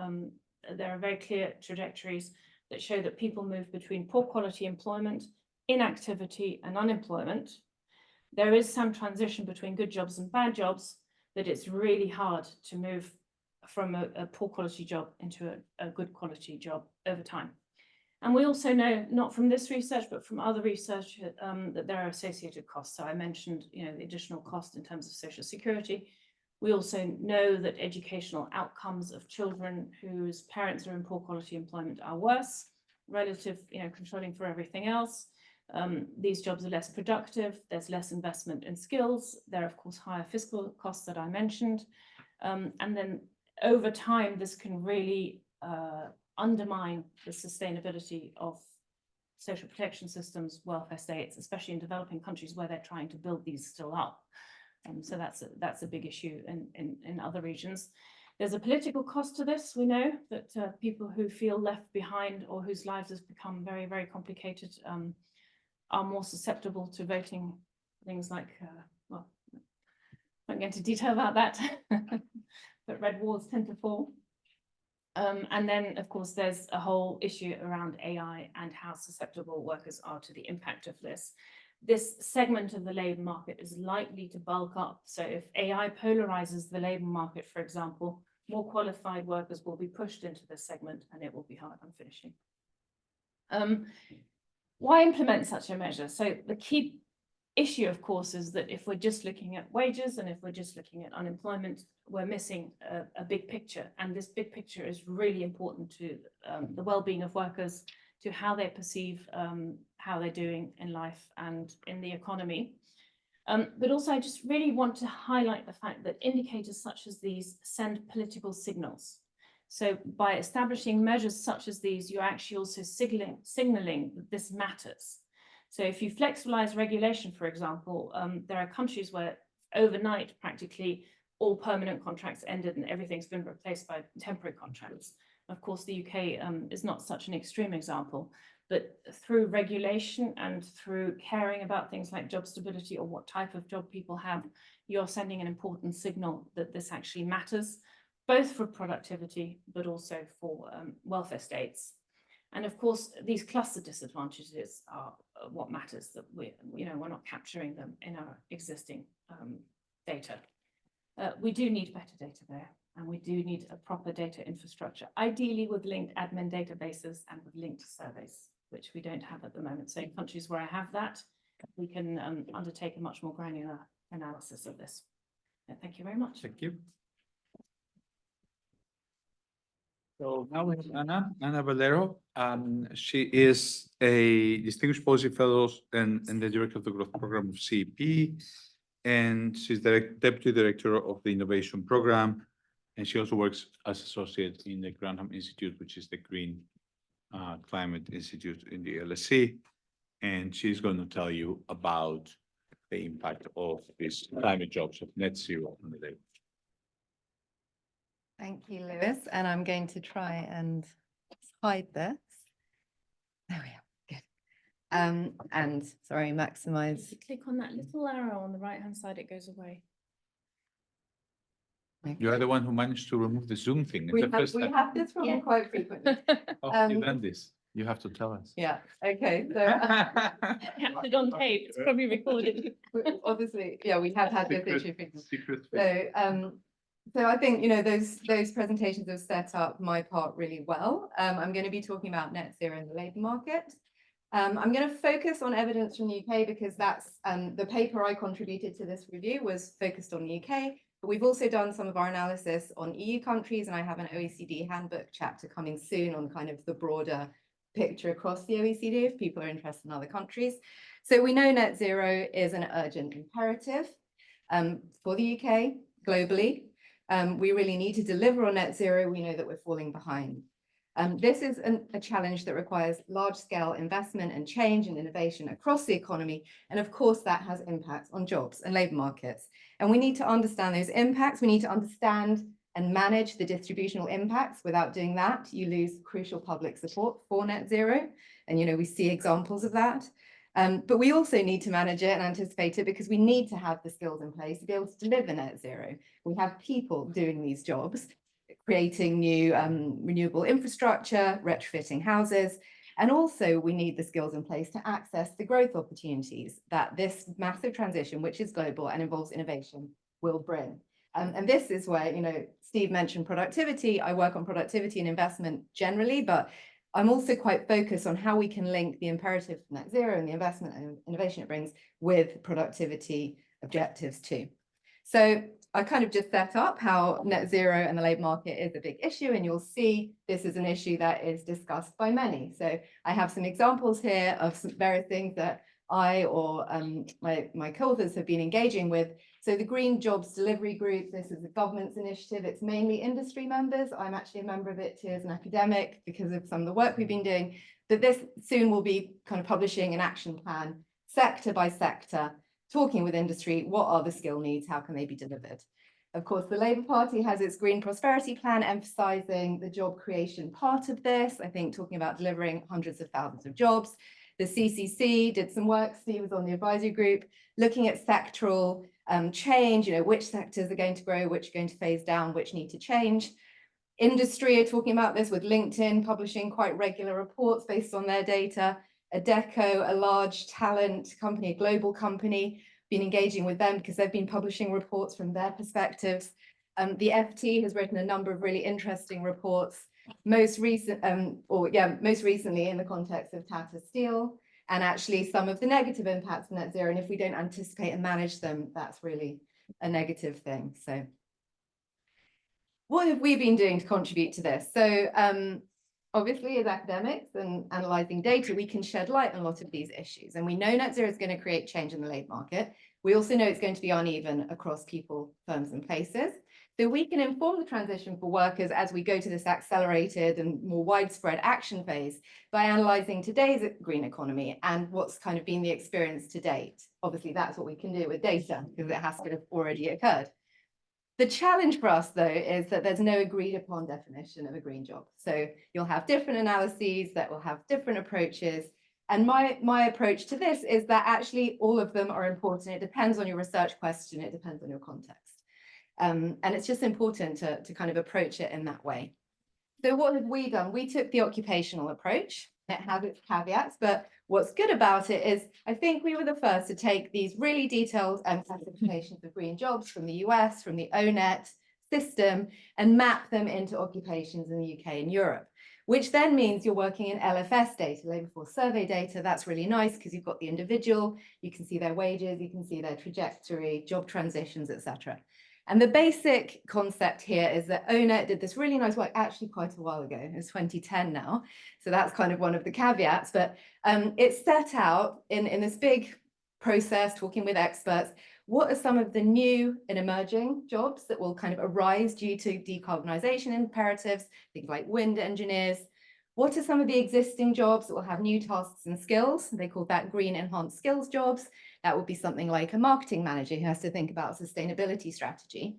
there are very clear trajectories that show that people move between poor quality employment, inactivity and unemployment. There is some transition between good jobs and bad jobs, but it's really hard to move from a poor quality job into a good quality job over time. And we also know, not from this research, but from other research, that there are associated costs. So I mentioned, the additional cost in terms of social security. We also know that educational outcomes of children whose parents are in poor quality employment are worse, relative, controlling for everything else. These jobs are less productive. There's less investment in skills. There are, of course, higher fiscal costs that I mentioned. And then over time, this can really undermine the sustainability of social protection systems, welfare states, especially in developing countries where they're trying to build these still up. So that's a big issue in other regions. There's a political cost to this. We know that people who feel left behind or whose lives has become very, very complicated are more susceptible to voting things like, well, I won't go into detail about that, but red walls tend to fall. And then, of course, there's a whole issue around AI and how susceptible workers are to the impact of this. This segment of the labour market is likely to bulk up. So if AI polarizes the labour market, for example, more qualified workers will be pushed into this segment and it will be hard. I'm finishing. Why implement such a measure? So the key issue, of course, is that if we're just looking at wages and if we're just looking at unemployment, we're missing a big picture. And this big picture is really important to the well-being of workers, to how they perceive how they're doing in life and in the economy. But also, I just really want to highlight the fact that indicators such as these send political signals. So by establishing measures such as these, you're actually also signaling that this matters. So if you flexibilize regulation, for example, there are countries where overnight, practically all permanent contracts ended and everything's been replaced by temporary contracts. Of course, the UK is not such an extreme example, but through regulation and through caring about things like job stability or what type of job people have, you're sending an important signal that this actually matters, both for productivity, but also for welfare states. And of course, these cluster disadvantages are what matters, that we're not capturing them in our existing data. We do need better data there, and we do need a proper data infrastructure, ideally with linked admin databases and with linked surveys, which we don't have at the moment. So in countries where I have that, we can undertake a much more granular analysis of this. Thank you very much. Thank you. So now we have Ana Valero. She is a distinguished policy fellow and the director of the growth program of CEP. And she's the deputy director of the innovation program. And she also works as associate in the Grantham Institute, which is the Green Climate Institute in the LSE. And she's going to tell you about the impact of these climate jobs of net zero on the labor. Thank you, Lewis. And I'm going to try and hide this. There we are. Good. And sorry, maximize. If you click on that little arrow on the right-hand side, it goes away. You are the one who managed to remove the Zoom thing. We have this problem quite frequently. Oh, you done this. You have to tell us. Yeah. Okay. So Captured on tape. It's probably recorded. obviously, yeah, we have had this Secret- issue frequently. secret So I think, those presentations have set up my part really well. I'm going to be talking about net zero in the labour market. I'm going to focus on evidence from the UK because that's the paper I contributed to this review was focused on the UK, but we've also done some of our analysis on EU countries, and I have an OECD handbook chapter coming soon on kind of the broader picture across the OECD if people are interested in other countries. So we know net zero is an urgent imperative for the UK globally. We really need to deliver on net zero. We know that we're falling behind. This is a challenge that requires large-scale investment and change and innovation across the economy. And of course, that has impacts on jobs and labour markets. And we need to understand those impacts. We need to understand and manage the distributional impacts. Without doing that, you lose crucial public support for net zero. And, we see examples of that. But we also need to manage it and anticipate it because we need to have the skills in place to be able to deliver net zero. We have people doing these jobs, creating new renewable infrastructure, retrofitting houses, and also we need the skills in place to access the growth opportunities that this massive transition, which is global and involves innovation, will bring. And this is where, Steve mentioned productivity. I work on productivity and investment generally, but I'm also quite focused on how we can link the imperative for net zero and the investment and innovation it brings with productivity objectives too. So I kind of just set up how net zero and the labour market is a big issue, and you'll see this is an issue that is discussed by many. So I have some examples here of some various things that I or my co-authors have been engaging with. So the Green Jobs Delivery Group, this is a government's initiative. It's mainly industry members. I'm actually a member of it too as an academic because of some of the work we've been doing. But this soon will be kind of publishing an action plan, sector by sector, talking with industry, what are the skill needs, how can they be delivered? Of course, the Labour Party has its Green Prosperity Plan, emphasising the job creation part of this, I think talking about delivering hundreds of thousands of jobs. The CCC did some work, Steve was on the advisory group, looking at sectoral change, which sectors are going to grow, which are going to phase down, which need to change. Industry are talking about this with LinkedIn publishing quite regular reports based on their data. Adecco, a large talent company, a global company, been engaging with them because they've been publishing reports from their perspectives. The FT has written a number of really interesting reports, most recently in the context of Tata Steel, and actually some of the negative impacts of net zero. And if we don't anticipate and manage them, that's really a negative thing. So what have we been doing to contribute to this? So obviously, as academics and analysing data, we can shed light on a lot of these issues. And we know net zero is going to create change in the labour market. We also know it's going to be uneven across people, firms and places. So we can inform the transition for workers as we go to this accelerated and more widespread action phase by analysing today's green economy and what's kind of been the experience to date. Obviously, that's what we can do with data because it has to have already occurred. The challenge for us, though, is that there's no agreed upon definition of a green job. So you'll have different analyses that will have different approaches. And my approach to this is that actually all of them are important. It depends on your research question. It depends on your context. And it's just important to kind of approach it in that way. So what have we done? We took the occupational approach. It has its caveats, but what's good about it is I think we were the first to take these really detailed classifications of green jobs from the US, from the ONET system, and map them into occupations in the UK and Europe, which then means you're working in LFS data, labour force survey data. That's really nice because you've got the individual, you can see their wages, you can see their trajectory, job transitions, etc. And the basic concept here is that ONET did this really nice work actually quite a while ago. It's 2010 now. So that's kind of one of the caveats, but it set out in this big process, talking with experts, what are some of the new and emerging jobs that will kind of arise due to decarbonisation imperatives, things like wind engineers. What are some of the existing jobs that will have new tasks and skills? They call that green enhanced skills jobs. That would be something like a marketing manager who has to think about a sustainability strategy.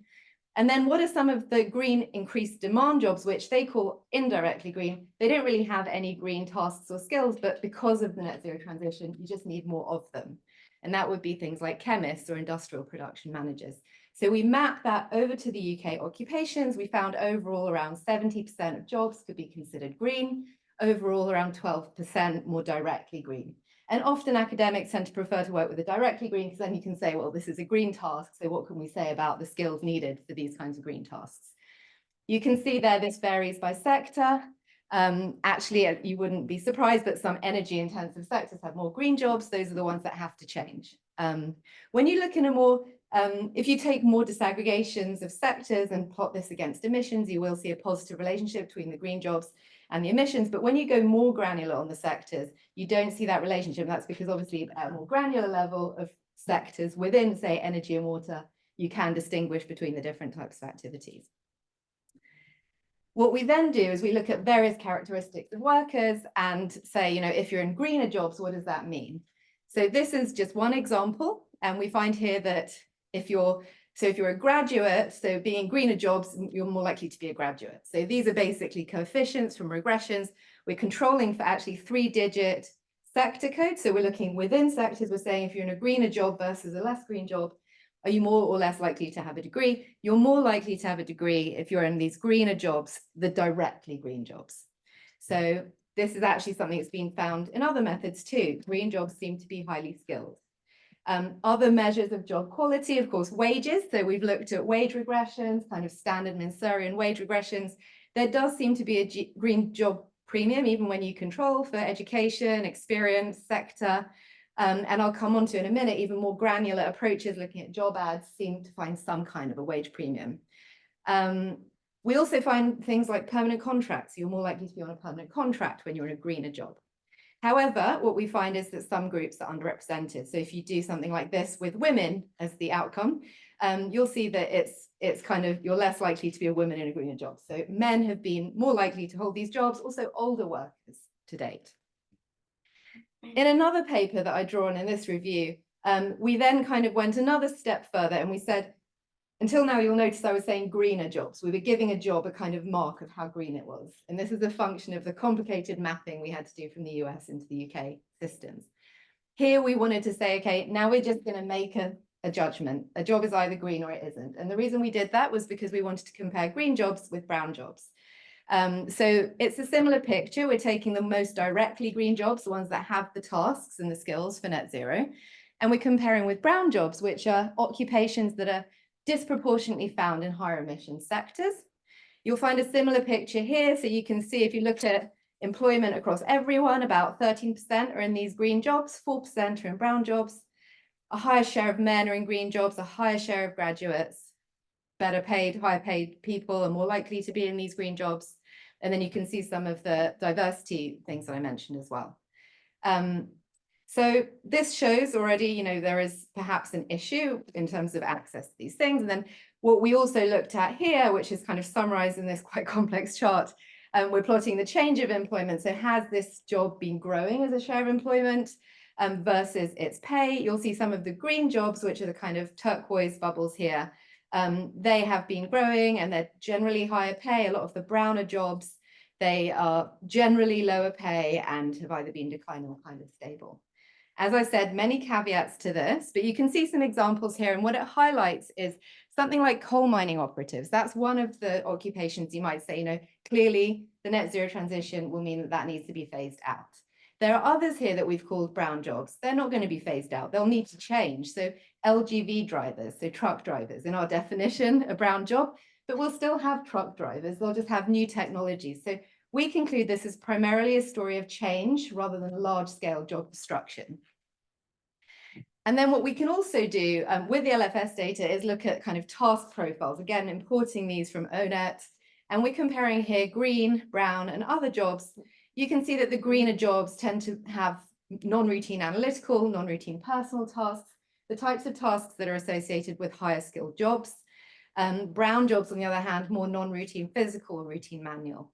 And then what are some of the green increased demand jobs, which they call indirectly green? They don't really have any green tasks or skills, but because of the net zero transition, you just need more of them. And that would be things like chemists or industrial production managers. So we mapped that over to the UK occupations. We found overall around 70% of jobs could be considered green, overall around 12% more directly green. And often academics tend to prefer to work with a directly green because then you can say, well, this is a green task. So what can we say about the skills needed for these kinds of green tasks? You can see there this varies by sector. Actually, you wouldn't be surprised, but some energy intensive sectors have more green jobs. Those are the ones that have to change. When you look in a more, if you take more disaggregations of sectors and plot this against emissions, you will see a positive relationship between the green jobs and the emissions. But when you go more granular on the sectors, you don't see that relationship. That's because obviously at a more granular level of sectors within, say, energy and water, you can distinguish between the different types of activities. What we then do is we look at various characteristics of workers and say, if you're in greener jobs, what does that mean? So this is just one example. And we find here that if you're a graduate, so being in greener jobs, you're more likely to be a graduate. So these are basically coefficients from regressions. We're controlling for actually 3-digit sector codes. So we're looking within sectors. We're saying if you're in a greener job versus a less green job, are you more or less likely to have a degree? You're more likely to have a degree if you're in these greener jobs, the directly green jobs. So this is actually something that's been found in other methods too. Green jobs seem to be highly skilled. Other measures of job quality, of course, wages. So we've looked at wage regressions, kind of standard Mansurian wage regressions. There does seem to be a green job premium, even when you control for education, experience, sector. And I'll come on to in a minute, even more granular approaches looking at job ads seem to find some kind of a wage premium. We also find things like permanent contracts. You're more likely to be on a permanent contract when you're in a greener job. However, what we find is that some groups are underrepresented. So if you do something like this with women as the outcome, you'll see that it's kind of, you're less likely to be a woman in a greener job. So men have been more likely to hold these jobs, also older workers to date. In another paper that I draw on in this review, we then kind of went another step further and we said, until now, you'll notice I was saying greener jobs. We were giving a job a kind of mark of how green it was. And this is a function of the complicated mapping we had to do from the US into the UK systems. Here we wanted to say, okay, now we're just going to make a judgment. A job is either green or it isn't. And the reason we did that was because we wanted to compare green jobs with brown jobs. So it's a similar picture. We're taking the most directly green jobs, the ones that have the tasks and the skills for net zero. And we're comparing with brown jobs, which are occupations that are disproportionately found in higher emission sectors. You'll find a similar picture here. So you can see if you look at employment across everyone, about 13% are in these green jobs, 4% are in brown jobs. A higher share of men are in green jobs, a higher share of graduates, better paid, higher paid people are more likely to be in these green jobs. And then you can see some of the diversity things that I mentioned as well. So this shows already, there is perhaps an issue in terms of access to these things. And then what we also looked at here, which is kind of summarized in this quite complex chart, we're plotting the change of employment. So has this job been growing as a share of employment versus its pay? You'll see some of the green jobs, which are the kind of turquoise bubbles here. They have been growing and they're generally higher pay. A lot of the browner jobs, they are generally lower pay and have either been declining or kind of stable. As I said, many caveats to this, but you can see some examples here. And what it highlights is something like coal mining operatives. That's one of the occupations you might say, clearly the net zero transition will mean that that needs to be phased out. There are others here that we've called brown jobs. They're not going to be phased out. They'll need to change. So LGV drivers, so truck drivers, in our definition, a brown job, but we'll still have truck drivers. They'll just have new technologies. So we conclude this is primarily a story of change rather than large-scale job destruction. And then what we can also do with the LFS data is look at kind of task profiles, again, importing these from ONET. And we're comparing here green, brown, and other jobs. You can see that the greener jobs tend to have non-routine analytical, non-routine personal tasks, the types of tasks that are associated with higher skilled jobs. Brown jobs, on the other hand, more non-routine physical or routine manual.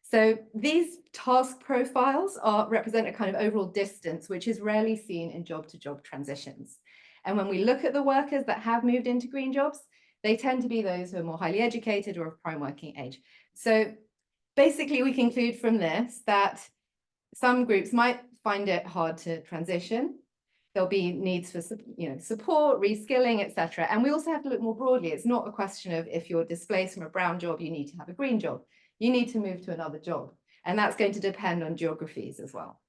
So these task profiles represent a kind of overall distance, which is rarely seen in job-to-job transitions. And when we look at the workers that have moved into green jobs, they tend to be those who are more highly educated or of prime working age. So basically, we conclude from this that some groups might find it hard to transition. There'll be needs for support, reskilling, etc. And we also have to look more broadly. It's not a question of if you're displaced from a brown job, you need to have a green job. You need to move to another job. And that's going to depend on geographies as well.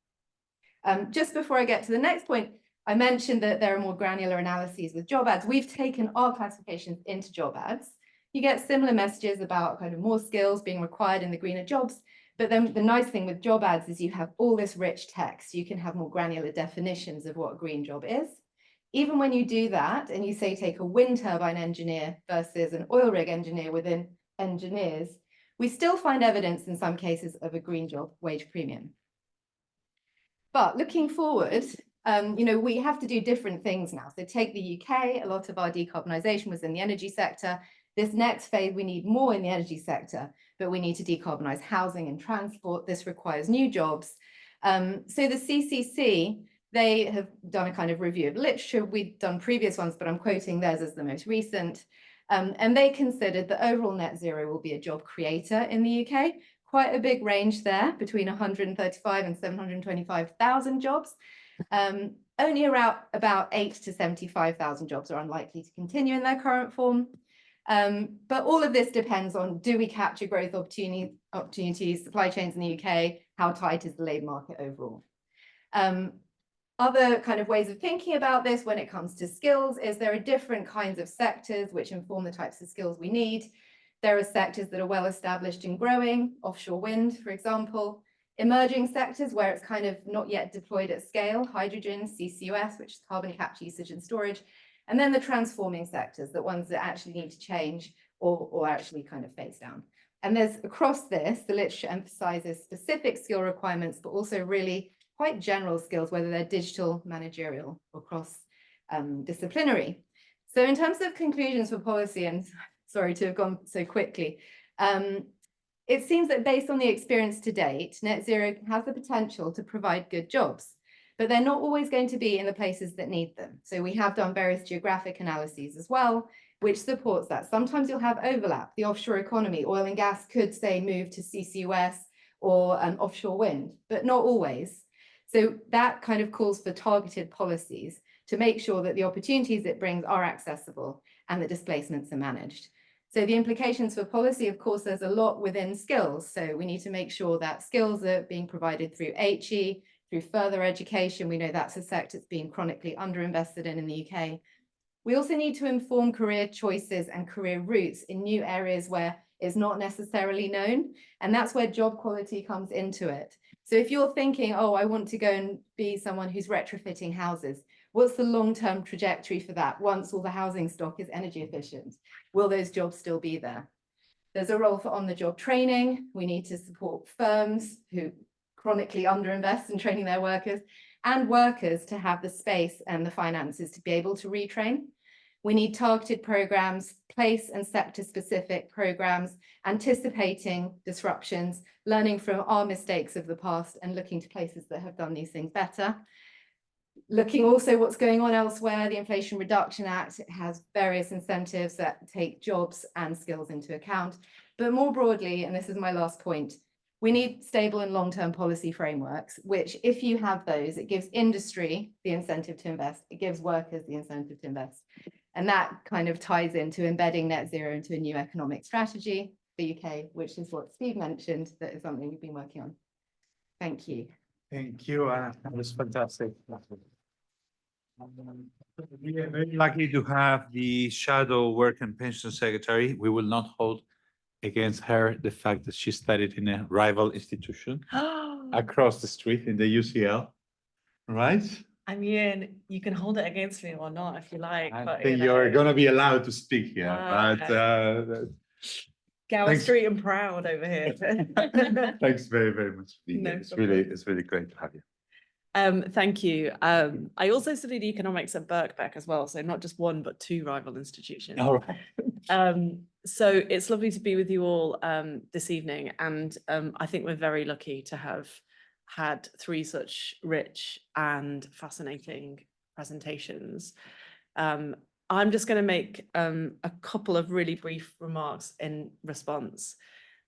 Just before I get to the next point, I mentioned that there are more granular analyses with job ads. We've taken our classifications into job ads. You get similar messages about kind of more skills being required in the greener jobs. But then the nice thing with job ads is you have all this rich text. You can have more granular definitions of what a green job is. Even when you do that and you say take a wind turbine engineer versus an oil rig engineer within engineers, we still find evidence in some cases of a green job wage premium. But looking forward, we have to do different things now. So take the UK, a lot of our decarbonisation was in the energy sector. This next phase, we need more in the energy sector, but we need to decarbonize housing and transport. This requires new jobs. So the CCC, they have done a kind of review of literature. We've done previous ones, but I'm quoting theirs as the most recent. And they considered that overall net zero will be a job creator in the UK. Quite a big range there, between 135 and 725,000 jobs. Only around about 8 to 75,000 jobs are unlikely to continue in their current form. But all of this depends on, do we capture growth opportunities, supply chains in the UK? How tight is the labour market overall? Other kind of ways of thinking about this when it comes to skills is there are different kinds of sectors which inform the types of skills we need. There are sectors that are well established and growing, offshore wind, for example. Emerging sectors where it's kind of not yet deployed at scale, hydrogen, CCUS, which is carbon capture, usage and storage. And then the transforming sectors, the ones that actually need to change or actually kind of phase down. And there's across this, the literature emphasizes specific skill requirements, but also really quite general skills, whether they're digital, managerial, or cross-disciplinary. So in terms of conclusions for policy, and sorry to have gone so quickly, it seems that based on the experience to date, net zero has the potential to provide good jobs, but they're not always going to be in the places that need them. So we have done various geographic analyses as well, which supports that. Sometimes you'll have overlap. The offshore economy, oil and gas could say move to CCUS or offshore wind, but not always. So that kind of calls for targeted policies to make sure that the opportunities it brings are accessible and the displacements are managed. So the implications for policy, of course, there's a lot within skills. So we need to make sure that skills are being provided through HE, through further education. We know that's a sector that's being chronically underinvested in the UK. We also need to inform career choices and career routes in new areas where it's not necessarily known. And that's where job quality comes into it. So if you're thinking, oh, I want to go and be someone who's retrofitting houses, what's the long-term trajectory for that once all the housing stock is energy efficient? Will those jobs still be there? There's a role for on-the-job training. We need to support firms who chronically underinvest in training their workers, and workers to have the space and the finances to be able to retrain. We need targeted programs, place and sector-specific programs, anticipating disruptions, learning from our mistakes of the past and looking to places that have done these things better. Looking also what's going on elsewhere, the Inflation Reduction Act has various incentives that take jobs and skills into account. But more broadly, and this is my last point, we need stable and long-term policy frameworks, which if you have those, it gives industry the incentive to invest, it gives workers the incentive to invest. And that kind of ties into embedding net zero into a new economic strategy for UK, which is what Steve mentioned, that is something we've been working on. Thank you. Thank you, Anna. That was fantastic. We are very lucky to have the shadow work and pension secretary. We will not hold against her the fact that she studied in a rival institution across the street in the UCL, right? I mean, you can hold it against me or not if you like. I but, think you you're know, going to be allowed to speak here, Ah, but Gower thanks. Street and proud over here. thanks very, very much. For being No here. It's problem. really great to have you. Thank you. I also studied economics at Birkbeck as well, so not just one but two rival institutions. All right. So it's lovely to be with you all this evening, and I think we're very lucky to have had three such rich and fascinating presentations. I'm just going to make a couple of really brief remarks in response,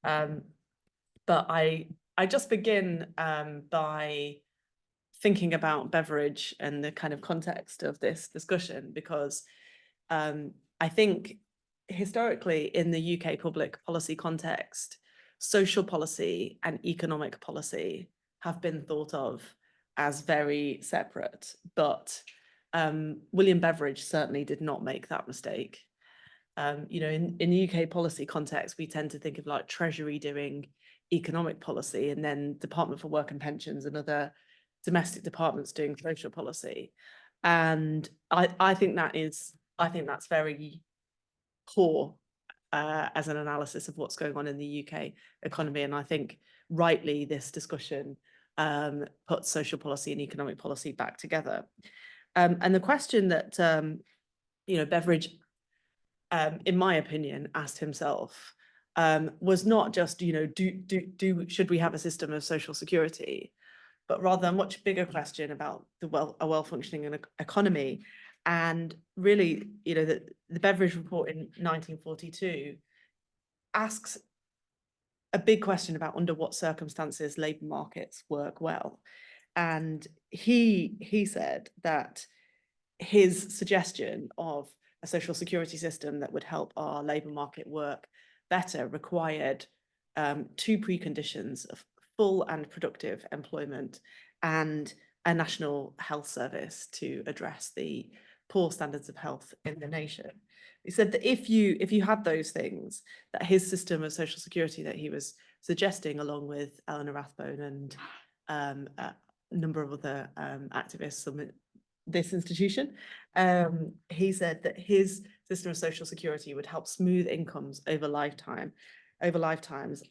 but I just begin by thinking about Beveridge and the kind of context of this discussion, because I think historically in the UK public policy context, social policy and economic policy have been thought of as very separate, but William Beveridge certainly did not make that mistake. You know, in the UK policy context, we tend to think of like Treasury doing economic policy and then Department for Work and Pensions and other domestic departments doing social policy. And I think that's very poor as an analysis of what's going on in the UK economy. And I think rightly this discussion puts social policy and economic policy back together. And the question that you know, Beveridge in my opinion, asked himself was not just, you know, should we have a system of social security, but rather a much bigger question about a well-functioning economy. And really, you know, the Beveridge report in 1942 asks a big question about under what circumstances labour markets work well. And he said that his suggestion of a social security system that would help our labour market work better required two preconditions of full and productive employment and a national health service to address the poor standards of health in the nation. He said that if you had those things, that his system of social security that he was suggesting, along with Eleanor Rathbone and a number of other activists from this institution, he said that his system of social security would help smooth incomes over lifetimes,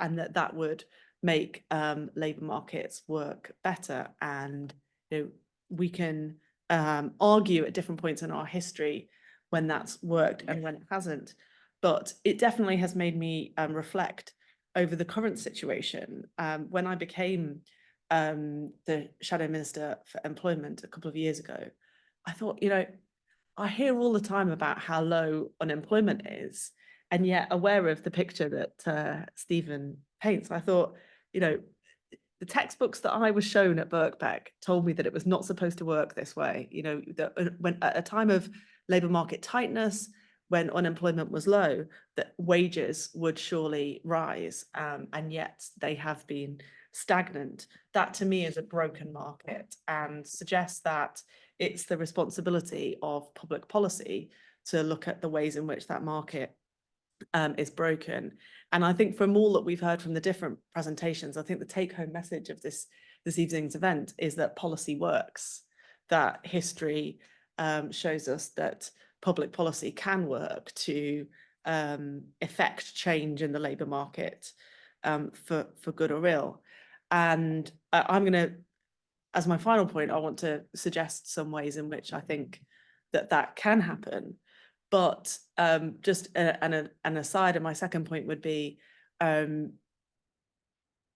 and that would make labour markets work better. And you know, we can argue at different points in our history when that's worked and when it hasn't, but it definitely has made me reflect over the current situation. When I became the Shadow Minister for Employment a couple of years ago, I thought, you know, I hear all the time about how low unemployment is, and yet aware of the picture that Stephen paints, I thought, you know, the textbooks that I was shown at Birkbeck told me that it was not supposed to work this way. You know, that when at a time of labour market tightness, when unemployment was low, that wages would surely rise, and yet they have been stagnant. That to me is a broken market and suggests that it's the responsibility of public policy to look at the ways in which that market is broken. And I think from all that we've heard from the different presentations, I think the take-home message of this evening's event is that policy works, that history shows us that public policy can work to effect change in the labour market for good or ill. And I'm going to, as my final point, I want to suggest some ways in which I think that can happen. But just an aside, and my second point would be,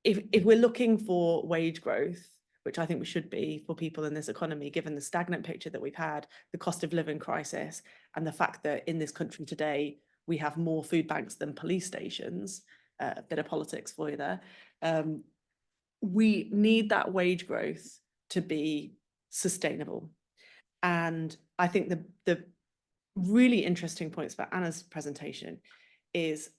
if we're looking for wage growth, which I think we should be for people in this economy, given the stagnant picture that we've had, the cost of living crisis, and the fact that in this country today, we have more food banks than police stations, a bit of politics for you there. We need that wage growth to be sustainable. And I think the really interesting points about Anna's presentation is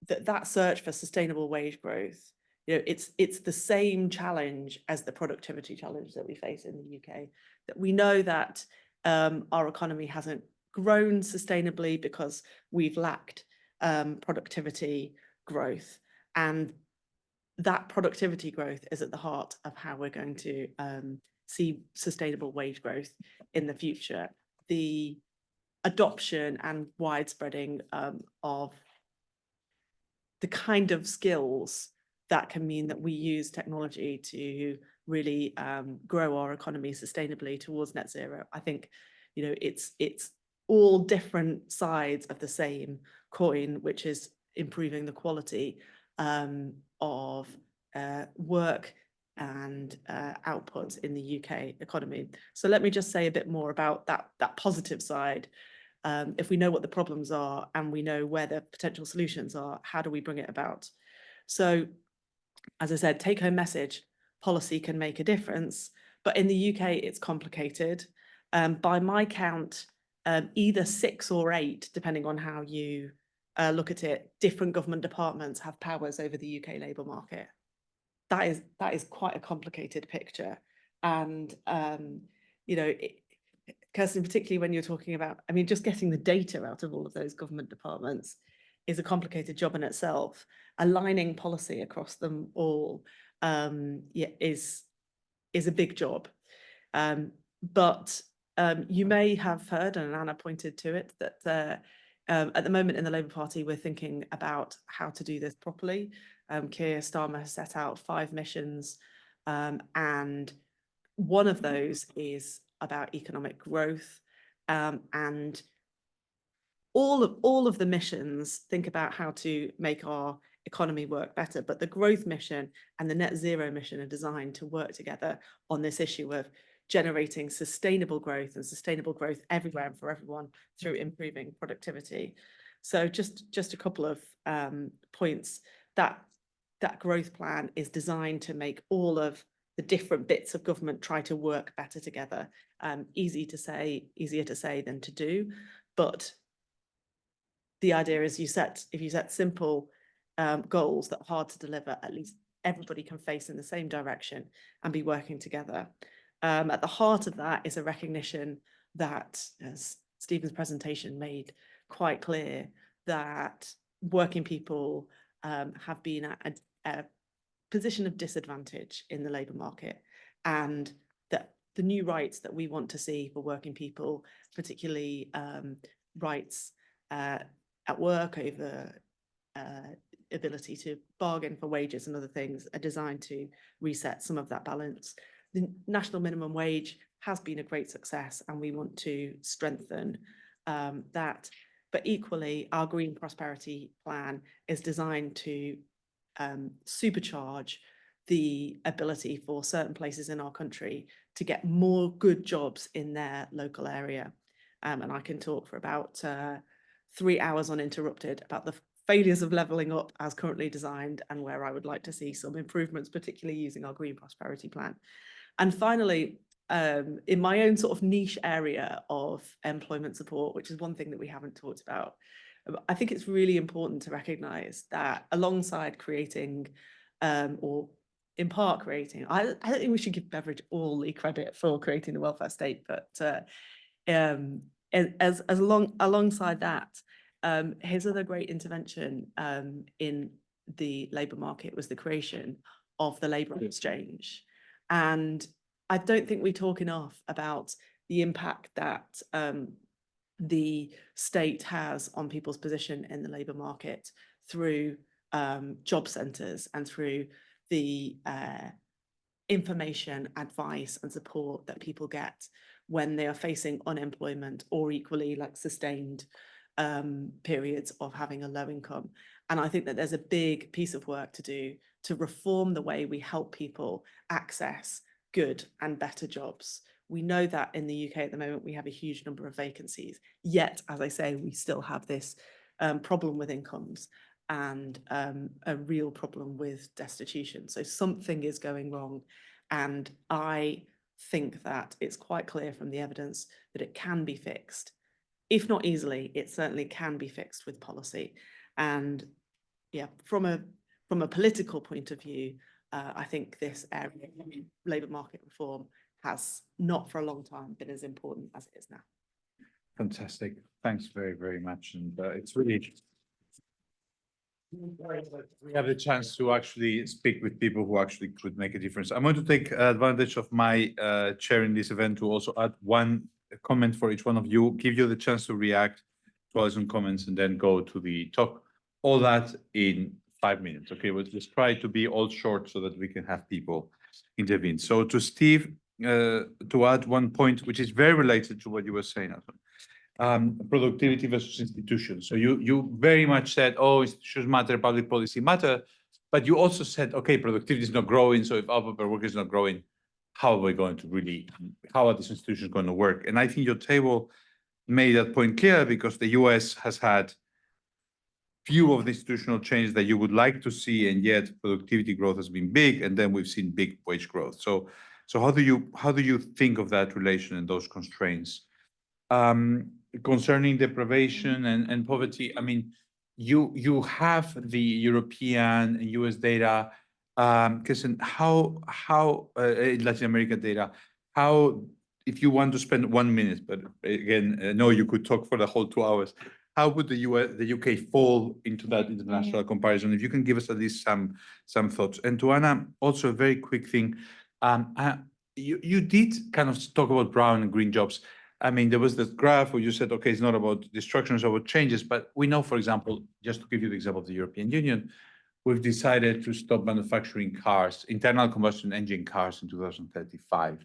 that search for sustainable wage growth, you know, it's the same challenge as the productivity challenge that we face in the UK, that we know that our economy hasn't grown sustainably because we've lacked productivity growth. And that productivity growth is at the heart of how we're going to see sustainable wage growth in the future. The adoption and widespreading of the kind of skills that can mean that we use technology to really grow our economy sustainably towards net zero. I think, you know, it's all different sides of the same coin, which is improving the quality of work and output in the UK economy. So let me just say a bit more about that positive side. If we know what the problems are and we know where the potential solutions are, how do we bring it about? So, as I said, take-home message, policy can make a difference, but in the UK, it's complicated. By my count, either 6 or 8, depending on how you look at it, different government departments have powers over the UK labour market. That is quite a complicated picture. And, you know, Kirsten, particularly when you're talking about, I mean, just getting the data out of all of those government departments is a complicated job in itself. Aligning policy across them all is a big job. But you may have heard, and Anna pointed to it, that at the moment in the Labour Party, we're thinking about how to do this properly. Keir Starmer has set out 5 missions, and one of those is about economic growth, and all of the missions think about how to make our economy work better, but the growth mission and the net zero mission are designed to work together on this issue of generating sustainable growth and sustainable growth everywhere and for everyone through improving productivity. So just a couple of points. That growth plan is designed to make all of the different bits of government try to work better together. Easier to say than to do, but the idea is if you set simple goals that are hard to deliver, at least everybody can face in the same direction and be working together. At the heart of that is a recognition that, as Stephen's presentation made quite clear, that working people have been at a position of disadvantage in the labour market, and that the new rights that we want to see for working people, particularly rights at work over ability to bargain for wages and other things, are designed to reset some of that balance. The national minimum wage has been a great success, and we want to strengthen that. But equally, our green prosperity plan is designed to supercharge the ability for certain places in our country to get more good jobs in their local area. And I can talk for about 3 hours uninterrupted about the failures of levelling up as currently designed and where I would like to see some improvements, particularly using our green prosperity plan. And finally, in my own sort of niche area of employment support, which is one thing that we haven't talked about, I think it's really important to recognise that alongside creating, or in part creating, I don't think we should give Beveridge all the credit for creating the welfare state, but alongside that, his other great intervention in the labour market was the creation of the labour exchange. And I don't think we talk enough about the impact that the state has on people's position in the labour market through job centres and through the information, advice and support that people get when they are facing unemployment or equally like sustained periods of having a low income. And I think that there's a big piece of work to do to reform the way we help people access good and better jobs. We know that in the UK at the moment, we have a huge number of vacancies, yet, as I say, we still have this problem with incomes and a real problem with destitution. So something is going wrong. And I think that it's quite clear from the evidence that it can be fixed. If not easily, it certainly can be fixed with policy. And yeah, from a political point of view, I think this area, labour market reform, has not for a long time been as important as it is now. Fantastic. Thanks very, very much. And it's really, we have the chance to actually speak with people who actually could make a difference. I'm going to take advantage of my chairing this event to also add one comment for each one of you, give you the chance to react to all some comments and then go to the talk. All that in 5 minutes. Okay, we'll just try to be all short so that we can have people intervene. So to Steve, to add one point, which is very related to what you were saying, productivity versus institutions. So you very much said, oh, institutions matter, public policy matter, but you also said, okay, productivity is not growing. So if output per worker is not growing, how are we going to really, how are these institutions going to work? And I think your table made that point clear, because the US has had few of the institutional changes that you would like to see, and yet productivity growth has been big, and then we've seen big wage growth. So how do you think of that relation and those constraints? Concerning deprivation and poverty, I mean, you have the European and US data, Kirsten, how Latin America data, how, if you want to spend 1 minute, but again, no, you could talk for the whole 2 hours. How would the UK fall into that international comparison? If you can give us at least some thoughts. And to Anna, also a very quick thing. You did kind of talk about brown and green jobs. I mean, there was this graph where you said, okay, it's not about destruction, it's about changes. But we know, for example, just to give you the example of the European Union, we've decided to stop manufacturing cars, internal combustion engine cars in 2035.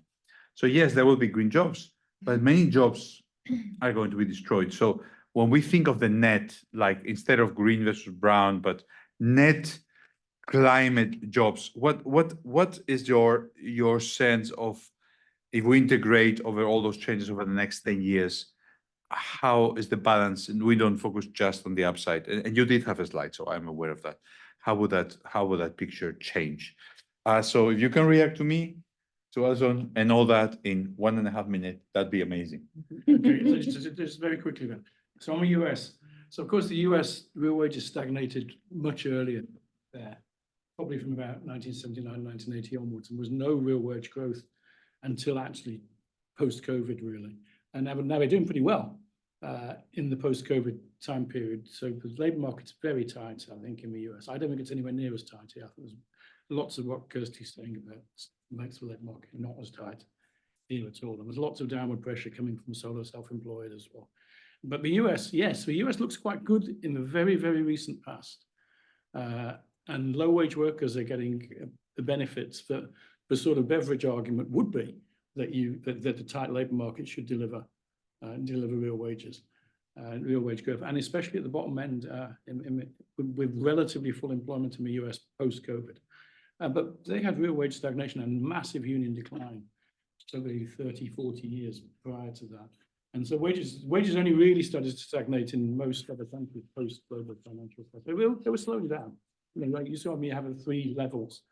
So yes, there will be green jobs, but many jobs are going to be destroyed. So when we think of the net, like instead of green versus brown, but net climate jobs, what is your sense of, if we integrate over all those changes over the next 10 years, how is the balance? And we don't focus just on the upside. And you did have a slide, so I'm aware of that. How would that picture change? So if you can react to me, to Ozone, and all that in 1.5 minutes, that'd be amazing. Okay, so just very quickly then. So on the US, so of course the US real wages stagnated much earlier there, probably from about 1979, 1980 onwards, and was no real wage growth until actually post-COVID really. And now they're doing pretty well in the post-COVID time period. So the labour market's very tight, I think, in the US. I don't think it's anywhere near as tight here. I think there's lots of what Kirsty's saying about makes the labour market not as tight here at all. And there's lots of downward pressure coming from solo self-employed as well. But the US, yes, the US looks quite good in the very, very recent past. And low wage workers are getting the benefits that the sort of Beveridge argument would be that the tight labour market should deliver real wages, real wage growth, and especially at the bottom end with relatively full employment in the US post-COVID. But they had real wage stagnation and massive union decline over 30, 40 years prior to that. And so wages only really started to stagnate in most other countries post-global financial crisis. They were slowing down. I mean, like you saw me having 3 levels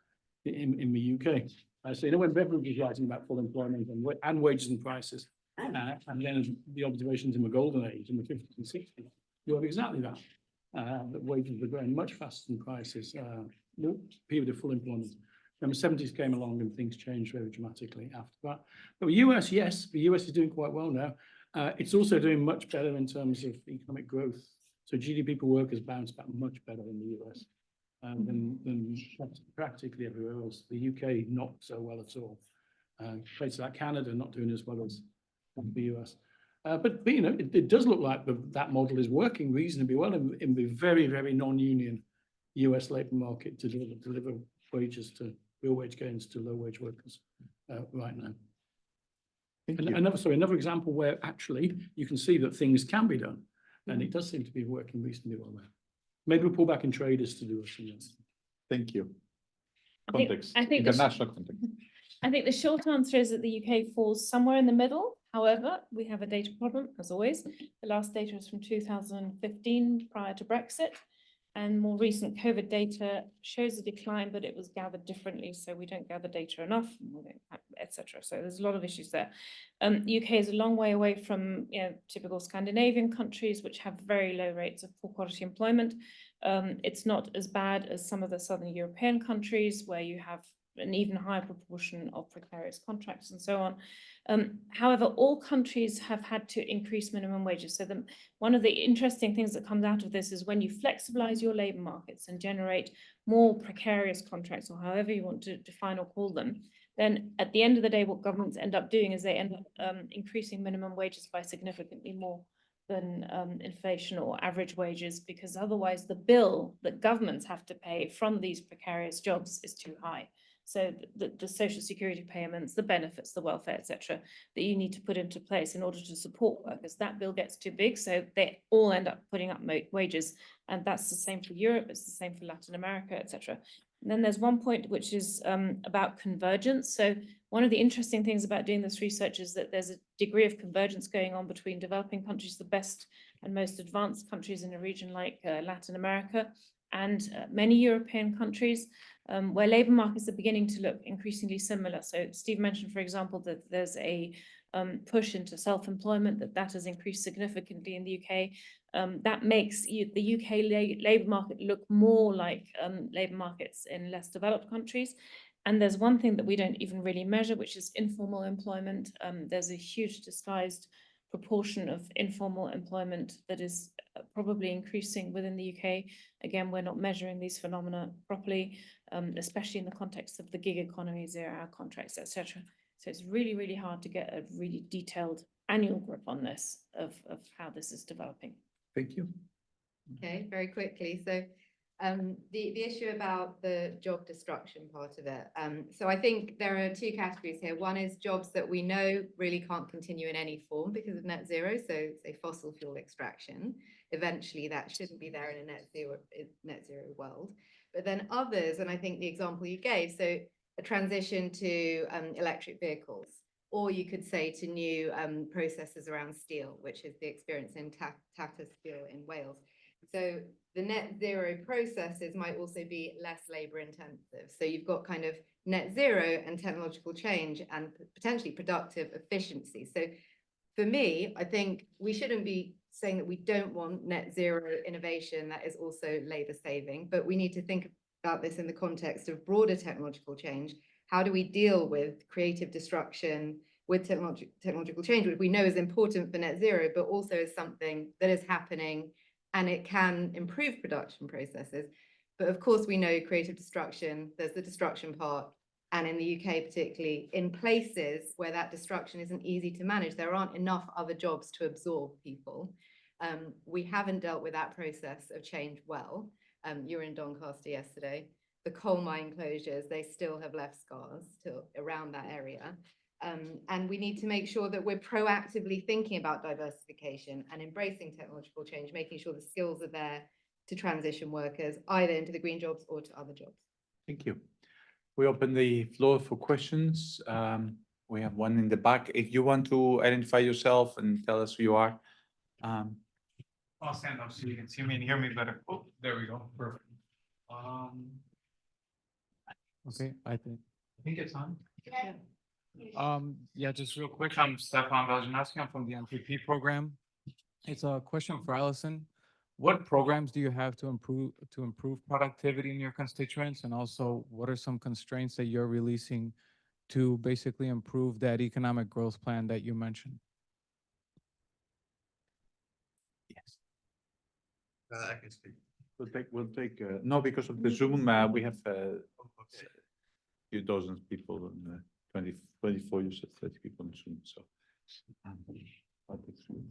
in the UK. So when Beveridge was writing about full employment and wages and prices, and then the observations in the golden age in the 50s and 60s, you have exactly that. That wages were growing much faster than prices. Period of full employment. Then the 70s came along and things changed very dramatically after that. But the US, yes, the US is doing quite well now. It's also doing much better in terms of economic growth. So GDP per worker has bounced back much better in the US than practically everywhere else. The UK, not so well at all. Places like Canada not doing as well as the US. But you know, it does look like that model is working reasonably well in the very, very non-union US labour market to deliver wages to real wage gains to low wage workers right now. Another example where actually you can see that things can be done, and it does seem to be working reasonably well there. Maybe we'll pull back in traders to do it. Thank you. I think the International context. I think the short answer is that the UK falls somewhere in the middle. However, we have a data problem, as always. The last data is from 2015, prior to Brexit. And more recent COVID data shows a decline, but it was gathered differently. So we don't gather data enough, etc. So there's a lot of issues there. UK is a long way away from typical Scandinavian countries, which have very low rates of poor quality employment. It's not as bad as some of the Southern European countries where you have an even higher proportion of precarious contracts and so on. However, all countries have had to increase minimum wages. So one of the interesting things that comes out of this is when you flexibilize your labor markets and generate more precarious contracts, or however you want to define or call them, then at the end of the day, what governments end up doing is they end up increasing minimum wages by significantly more than inflation or average wages, because otherwise the bill that governments have to pay from these precarious jobs is too high. So the social security payments, the benefits, the welfare, etc., that you need to put into place in order to support workers, that bill gets too big. So they all end up putting up wages. And that's the same for Europe. It's the same for Latin America, etc. And then there's one point which is about convergence. So one of the interesting things about doing this research is that there's a degree of convergence going on between developing countries, the best and most advanced countries in a region like Latin America, and many European countries, where labour markets are beginning to look increasingly similar. So Steve mentioned, for example, that there's a push into self-employment, that has increased significantly in the UK. That makes the UK labour market look more like labour markets in less developed countries. And there's one thing that we don't even really measure, which is informal employment. There's a huge disguised proportion of informal employment that is probably increasing within the UK. Again, we're not measuring these phenomena properly, especially in the context of the gig economy, 0-hour contracts, etc. So it's really, really hard to get a really detailed annual grip on this of how this is developing. Thank you. Okay, very quickly. So The issue about the job destruction part of it. So I think there are two categories here. One is jobs that we know really can't continue in any form because of net zero. So say fossil fuel extraction. Eventually that shouldn't be there in a net zero world. But then others, and I think the example you gave, so a transition to electric vehicles, or you could say to new processes around steel, which is the experience in Tata Steel in Wales. So the net zero processes might also be less labor intensive. So you've got kind of net zero and technological change and potentially productive efficiency. So for me, I think we shouldn't be saying that we don't want net zero innovation that is also labor saving, but we need to think about this in the context of broader technological change. How do we deal with creative destruction, with technological change, which we know is important for net zero, but also is something that is happening and it can improve production processes. But of course, we know creative destruction, there's the destruction part. And in the UK, particularly in places where that destruction isn't easy to manage, there aren't enough other jobs to absorb people. We haven't dealt with that process of change well. You were in Doncaster yesterday. The coal mine closures, they still have left scars around that area. And we need to make sure that we're proactively thinking about diversification and embracing technological change, making sure the skills are there to transition workers either into the green jobs or to other jobs. Thank you. We open the floor for questions. We have one in the back. If you want to identify yourself and tell us who you are. I'll stand up so you can see me and hear me better. Oh, there we go. Perfect. Okay, I think it's on. Yeah, just real quick, I'm Stefan Beljanowski. I'm from the MPP program. It's a question for Alison. What programs do you have to improve productivity in your constituents? And also, what are some constraints that you're releasing to basically improve that economic growth plan that you mentioned? Yes. I can speak. We'll take, no, because of the Zoom, we have a few dozen people, 24, you said 30 people on Zoom, so. I'll take Zoom.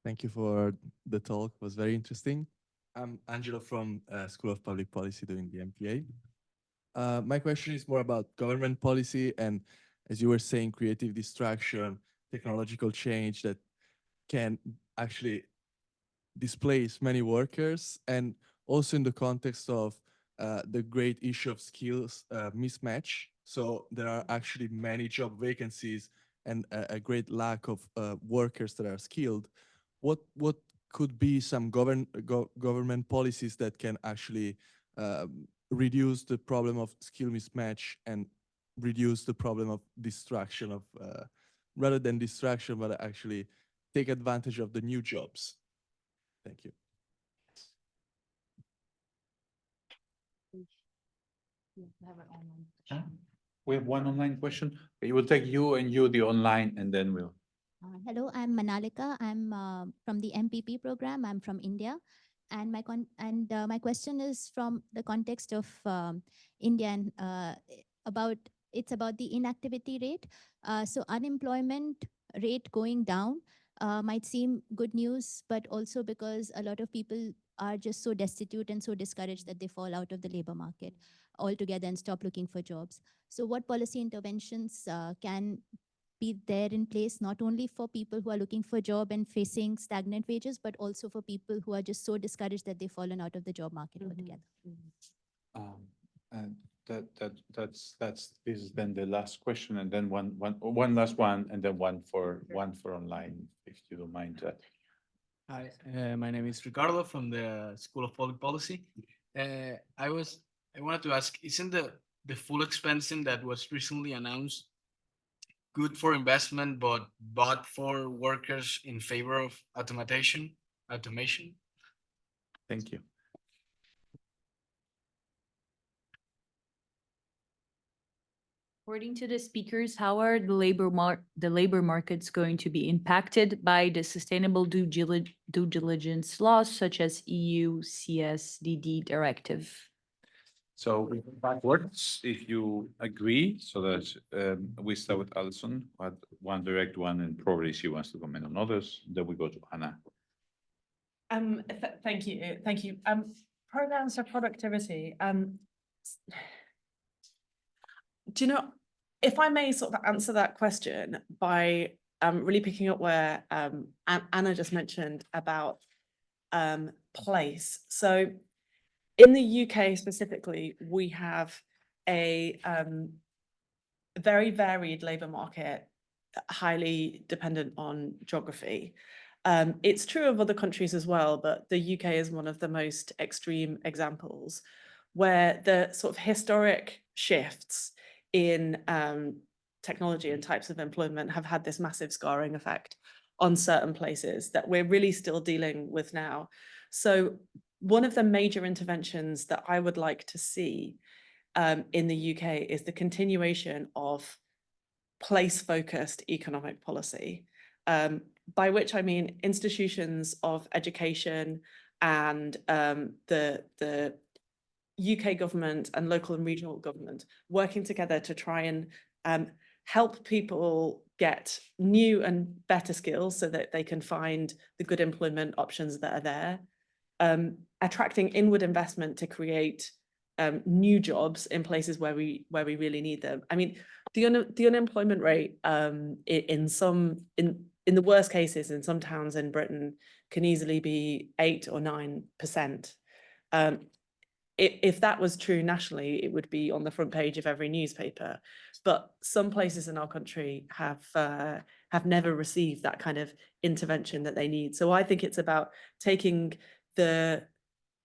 Thank you for the talk. It was very interesting. I'm Angelo from School of Public Policy doing the MPA. My question is more about government policy and, as you were saying, creative distraction, technological change that can actually displace many workers, and also in the context of the great issue of skills mismatch. So there are actually many job vacancies and a great lack of workers that are skilled. What could be some government policies that can actually reduce the problem of skill mismatch and reduce the problem of distraction of, rather than distraction, but actually take advantage of the new jobs? Thank you. We have one online question. It will take you and you the online, and then we'll. Hello, I'm Manalika. I'm from the MPP program. I'm from India, and my question is from the context of India and it's about the inactivity rate. So unemployment rate going down might seem good news, but also because a lot of people are just so destitute and so discouraged that they fall out of the labor market altogether and stop looking for jobs. So what policy interventions can be there in place, not only for people who are looking for a job and facing stagnant wages, but also for people who are just so discouraged that they've fallen out of the job market altogether? And this is then the last question, and then one last one, and then one for online, if you don't mind that. Hi, my name is Ricardo from the School of Public Policy. I wanted to ask, isn't the full expensing that was recently announced good for investment, but bad for workers in favor of automation? Thank you. According to the speakers, how are the labor markets going to be impacted by the sustainable due diligence laws such as EU CSDD directive? So we go backwards, if you agree, so that we start with Alison, one direct one, and probably she wants to comment on others. Then we go to Anna. Thank you, thank you. Programs for productivity. Do you know, if I may sort of answer that question by really picking up where Anna just mentioned about place. So in the UK specifically, we have a very varied labour market, highly dependent on geography. It's true of other countries as well, but the UK is one of the most extreme examples where the sort of historic shifts in technology and types of employment have had this massive scarring effect on certain places that we're really still dealing with now. So one of the major interventions that I would like to see in the UK is the continuation of place-focused economic policy, by which I mean institutions of education and the UK government and local and regional government working together to try and help people get new and better skills so that they can find the good employment options that are there, attracting inward investment to create new jobs in places where we really need them. I mean, the unemployment rate in the worst cases in some towns in Britain can easily be 8 or 9%. If that was true nationally, it would be on the front page of every newspaper. But some places in our country have never received that kind of intervention that they need. So I think it's about taking the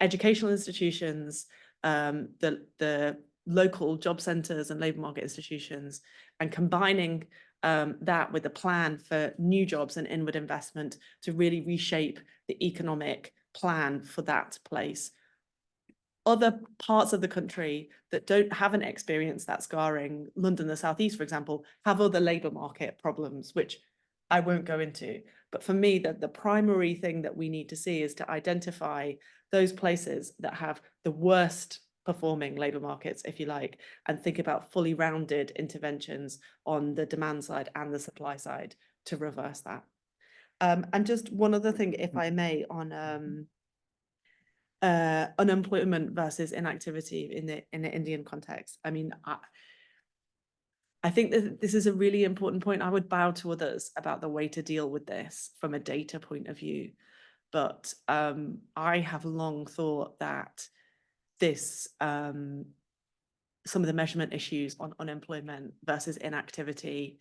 educational institutions, the local job centres and labour market institutions, and combining that with a plan for new jobs and inward investment to really reshape the economic plan for that place. Other parts of the country that haven't experienced that scarring, London, the Southeast, for example, have other labour market problems, which I won't go into. But for me, the primary thing that we need to see is to identify those places that have the worst performing labour markets, if you like, and think about fully rounded interventions on the demand side and the supply side to reverse that. And just one other thing, if I may, on unemployment versus inactivity in the Indian context. I mean, I think that this is a really important point. I would bow to others about the way to deal with this from a data point of view. But I have long thought that this, some of the measurement issues on unemployment versus inactivity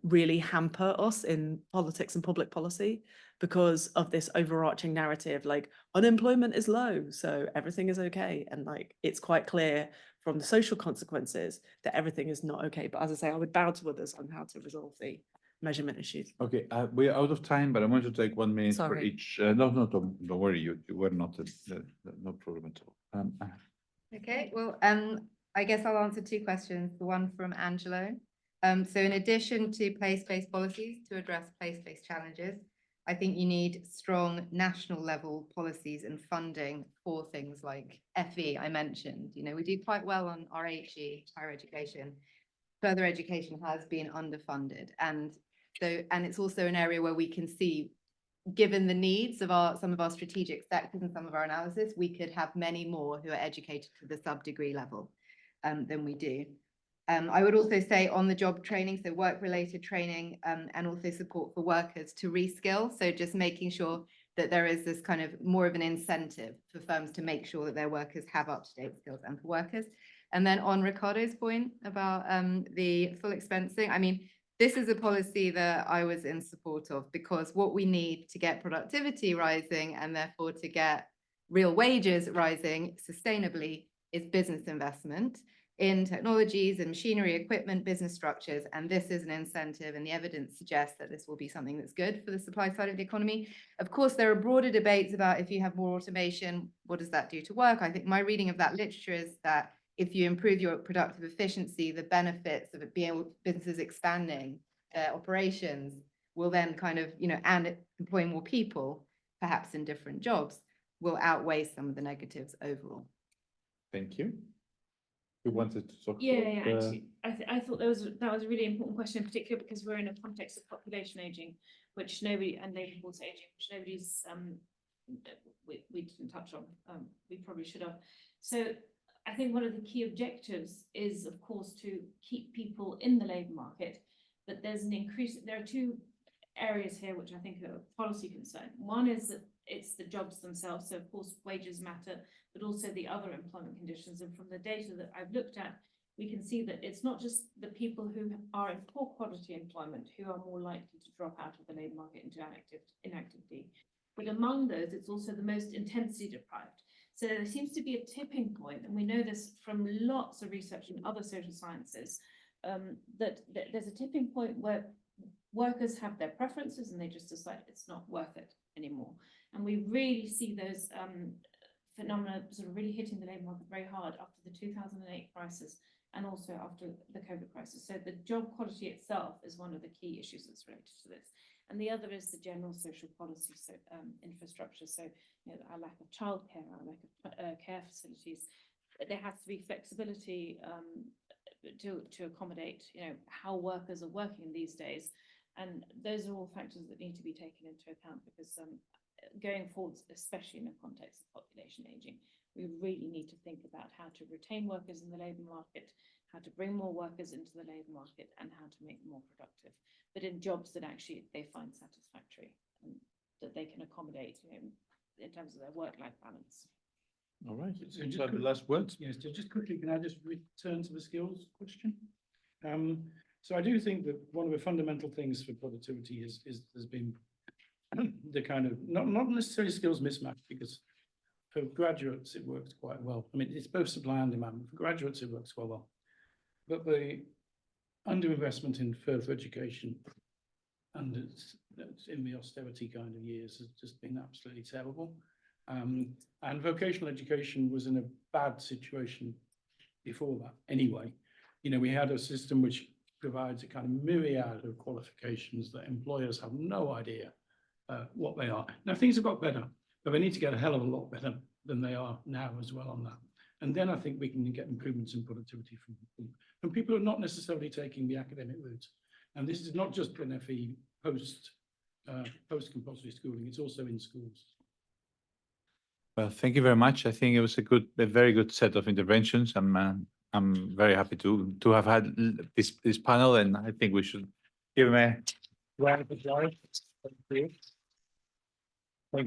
really hamper us in politics and public policy because of this overarching narrative, like unemployment is low, so everything is okay. And like, it's quite clear from the social consequences that everything is not okay. But as I say, I would bow to others on how to resolve the measurement issues. Okay, we're out of time, but I'm going to take 1 minute for Sorry. each. No, don't worry. You were not no problem at all. Okay, well, I guess I'll answer 2 questions. The one from Angelo. So in addition to place-based policies to address place-based challenges, I think you need strong national level policies and funding for things like FE I mentioned. You know, we do quite well on our HE, higher education. Further education has been underfunded. And it's also an area where we can see, given the needs of some of our strategic sectors and some of our analysis, we could have many more who are educated to the sub-degree level than we do. I would also say on the job training, so work-related training and also support for workers to reskill. So just making sure that there is this kind of more of an incentive for firms to make sure that their workers have up-to-date skills and for workers. And then on Ricardo's point about the full expensing, I mean, this is a policy that I was in support of because what we need to get productivity rising and therefore to get real wages rising sustainably is business investment in technologies and machinery, equipment, business structures. And this is an incentive, and the evidence suggests that this will be something that's good for the supply side of the economy. Of course, there are broader debates about if you have more automation, what does that do to work? I think my reading of that literature is that if you improve your productive efficiency, the benefits of it being businesses expanding their operations will then kind of, you know, and employing more people, perhaps in different jobs, will outweigh some of the negatives overall. Thank you. You wanted to talk Yeah, about, actually, I thought that was a really important question, in particular because we're in a context of population aging, which nobody, and labour force aging, which nobody's we didn't touch on, we probably should have. So I think one of the key objectives is, of course, to keep people in the labour market, but there's an increase, there are two areas here which I think are policy concern. One is that it's the jobs themselves, so of course wages matter, but also the other employment conditions. And from the data that I've looked at, we can see that it's not just the people who are in poor quality employment who are more likely to drop out of the labour market into inactivity, but among those, it's also the most intensely deprived. So there seems to be a tipping point, and we know this from lots of research in other social sciences, that there's a tipping point where workers have their preferences and they just decide it's not worth it anymore. And we really see those phenomena sort of really hitting the labour market very hard after the 2008 crisis and also after the COVID crisis. So the job quality itself is one of the key issues that's related to this. And the other is the general social policy, so infrastructure. So our lack of childcare, our lack of care facilities. There has to be flexibility to accommodate, how workers are working these days. And those are all factors that need to be taken into account because going forward, especially in the context of population aging, we really need to think about how to retain workers in the labour market, how to bring more workers into the labour market, and how to make them more productive, but in jobs that actually they find satisfactory and that they can accommodate, in terms of their work-life balance. All right. So So the last words. Yes, so just quickly, can I just return to the skills question? So I do think that one of the fundamental things for productivity is there's been the kind of not necessarily skills mismatch, because for graduates it works quite well. I mean, it's both supply and demand. For graduates it works quite well, but the underinvestment in further education and it's in the austerity kind of years has just been absolutely terrible. And vocational education was in a bad situation before that anyway. We had a system which provides a kind of myriad of qualifications that employers have no idea what they are. Now things have got better, but they need to get a hell of a lot better than they are now as well on that. And then I think we can get improvements in productivity from people who are not necessarily taking the academic route. And this is not just an FE post-compulsory schooling, it's also in schools. Well, thank you very much. I think it was a very good set of interventions. I'm very happy to have had this panel, and I think we should give them a round of applause. Thank you.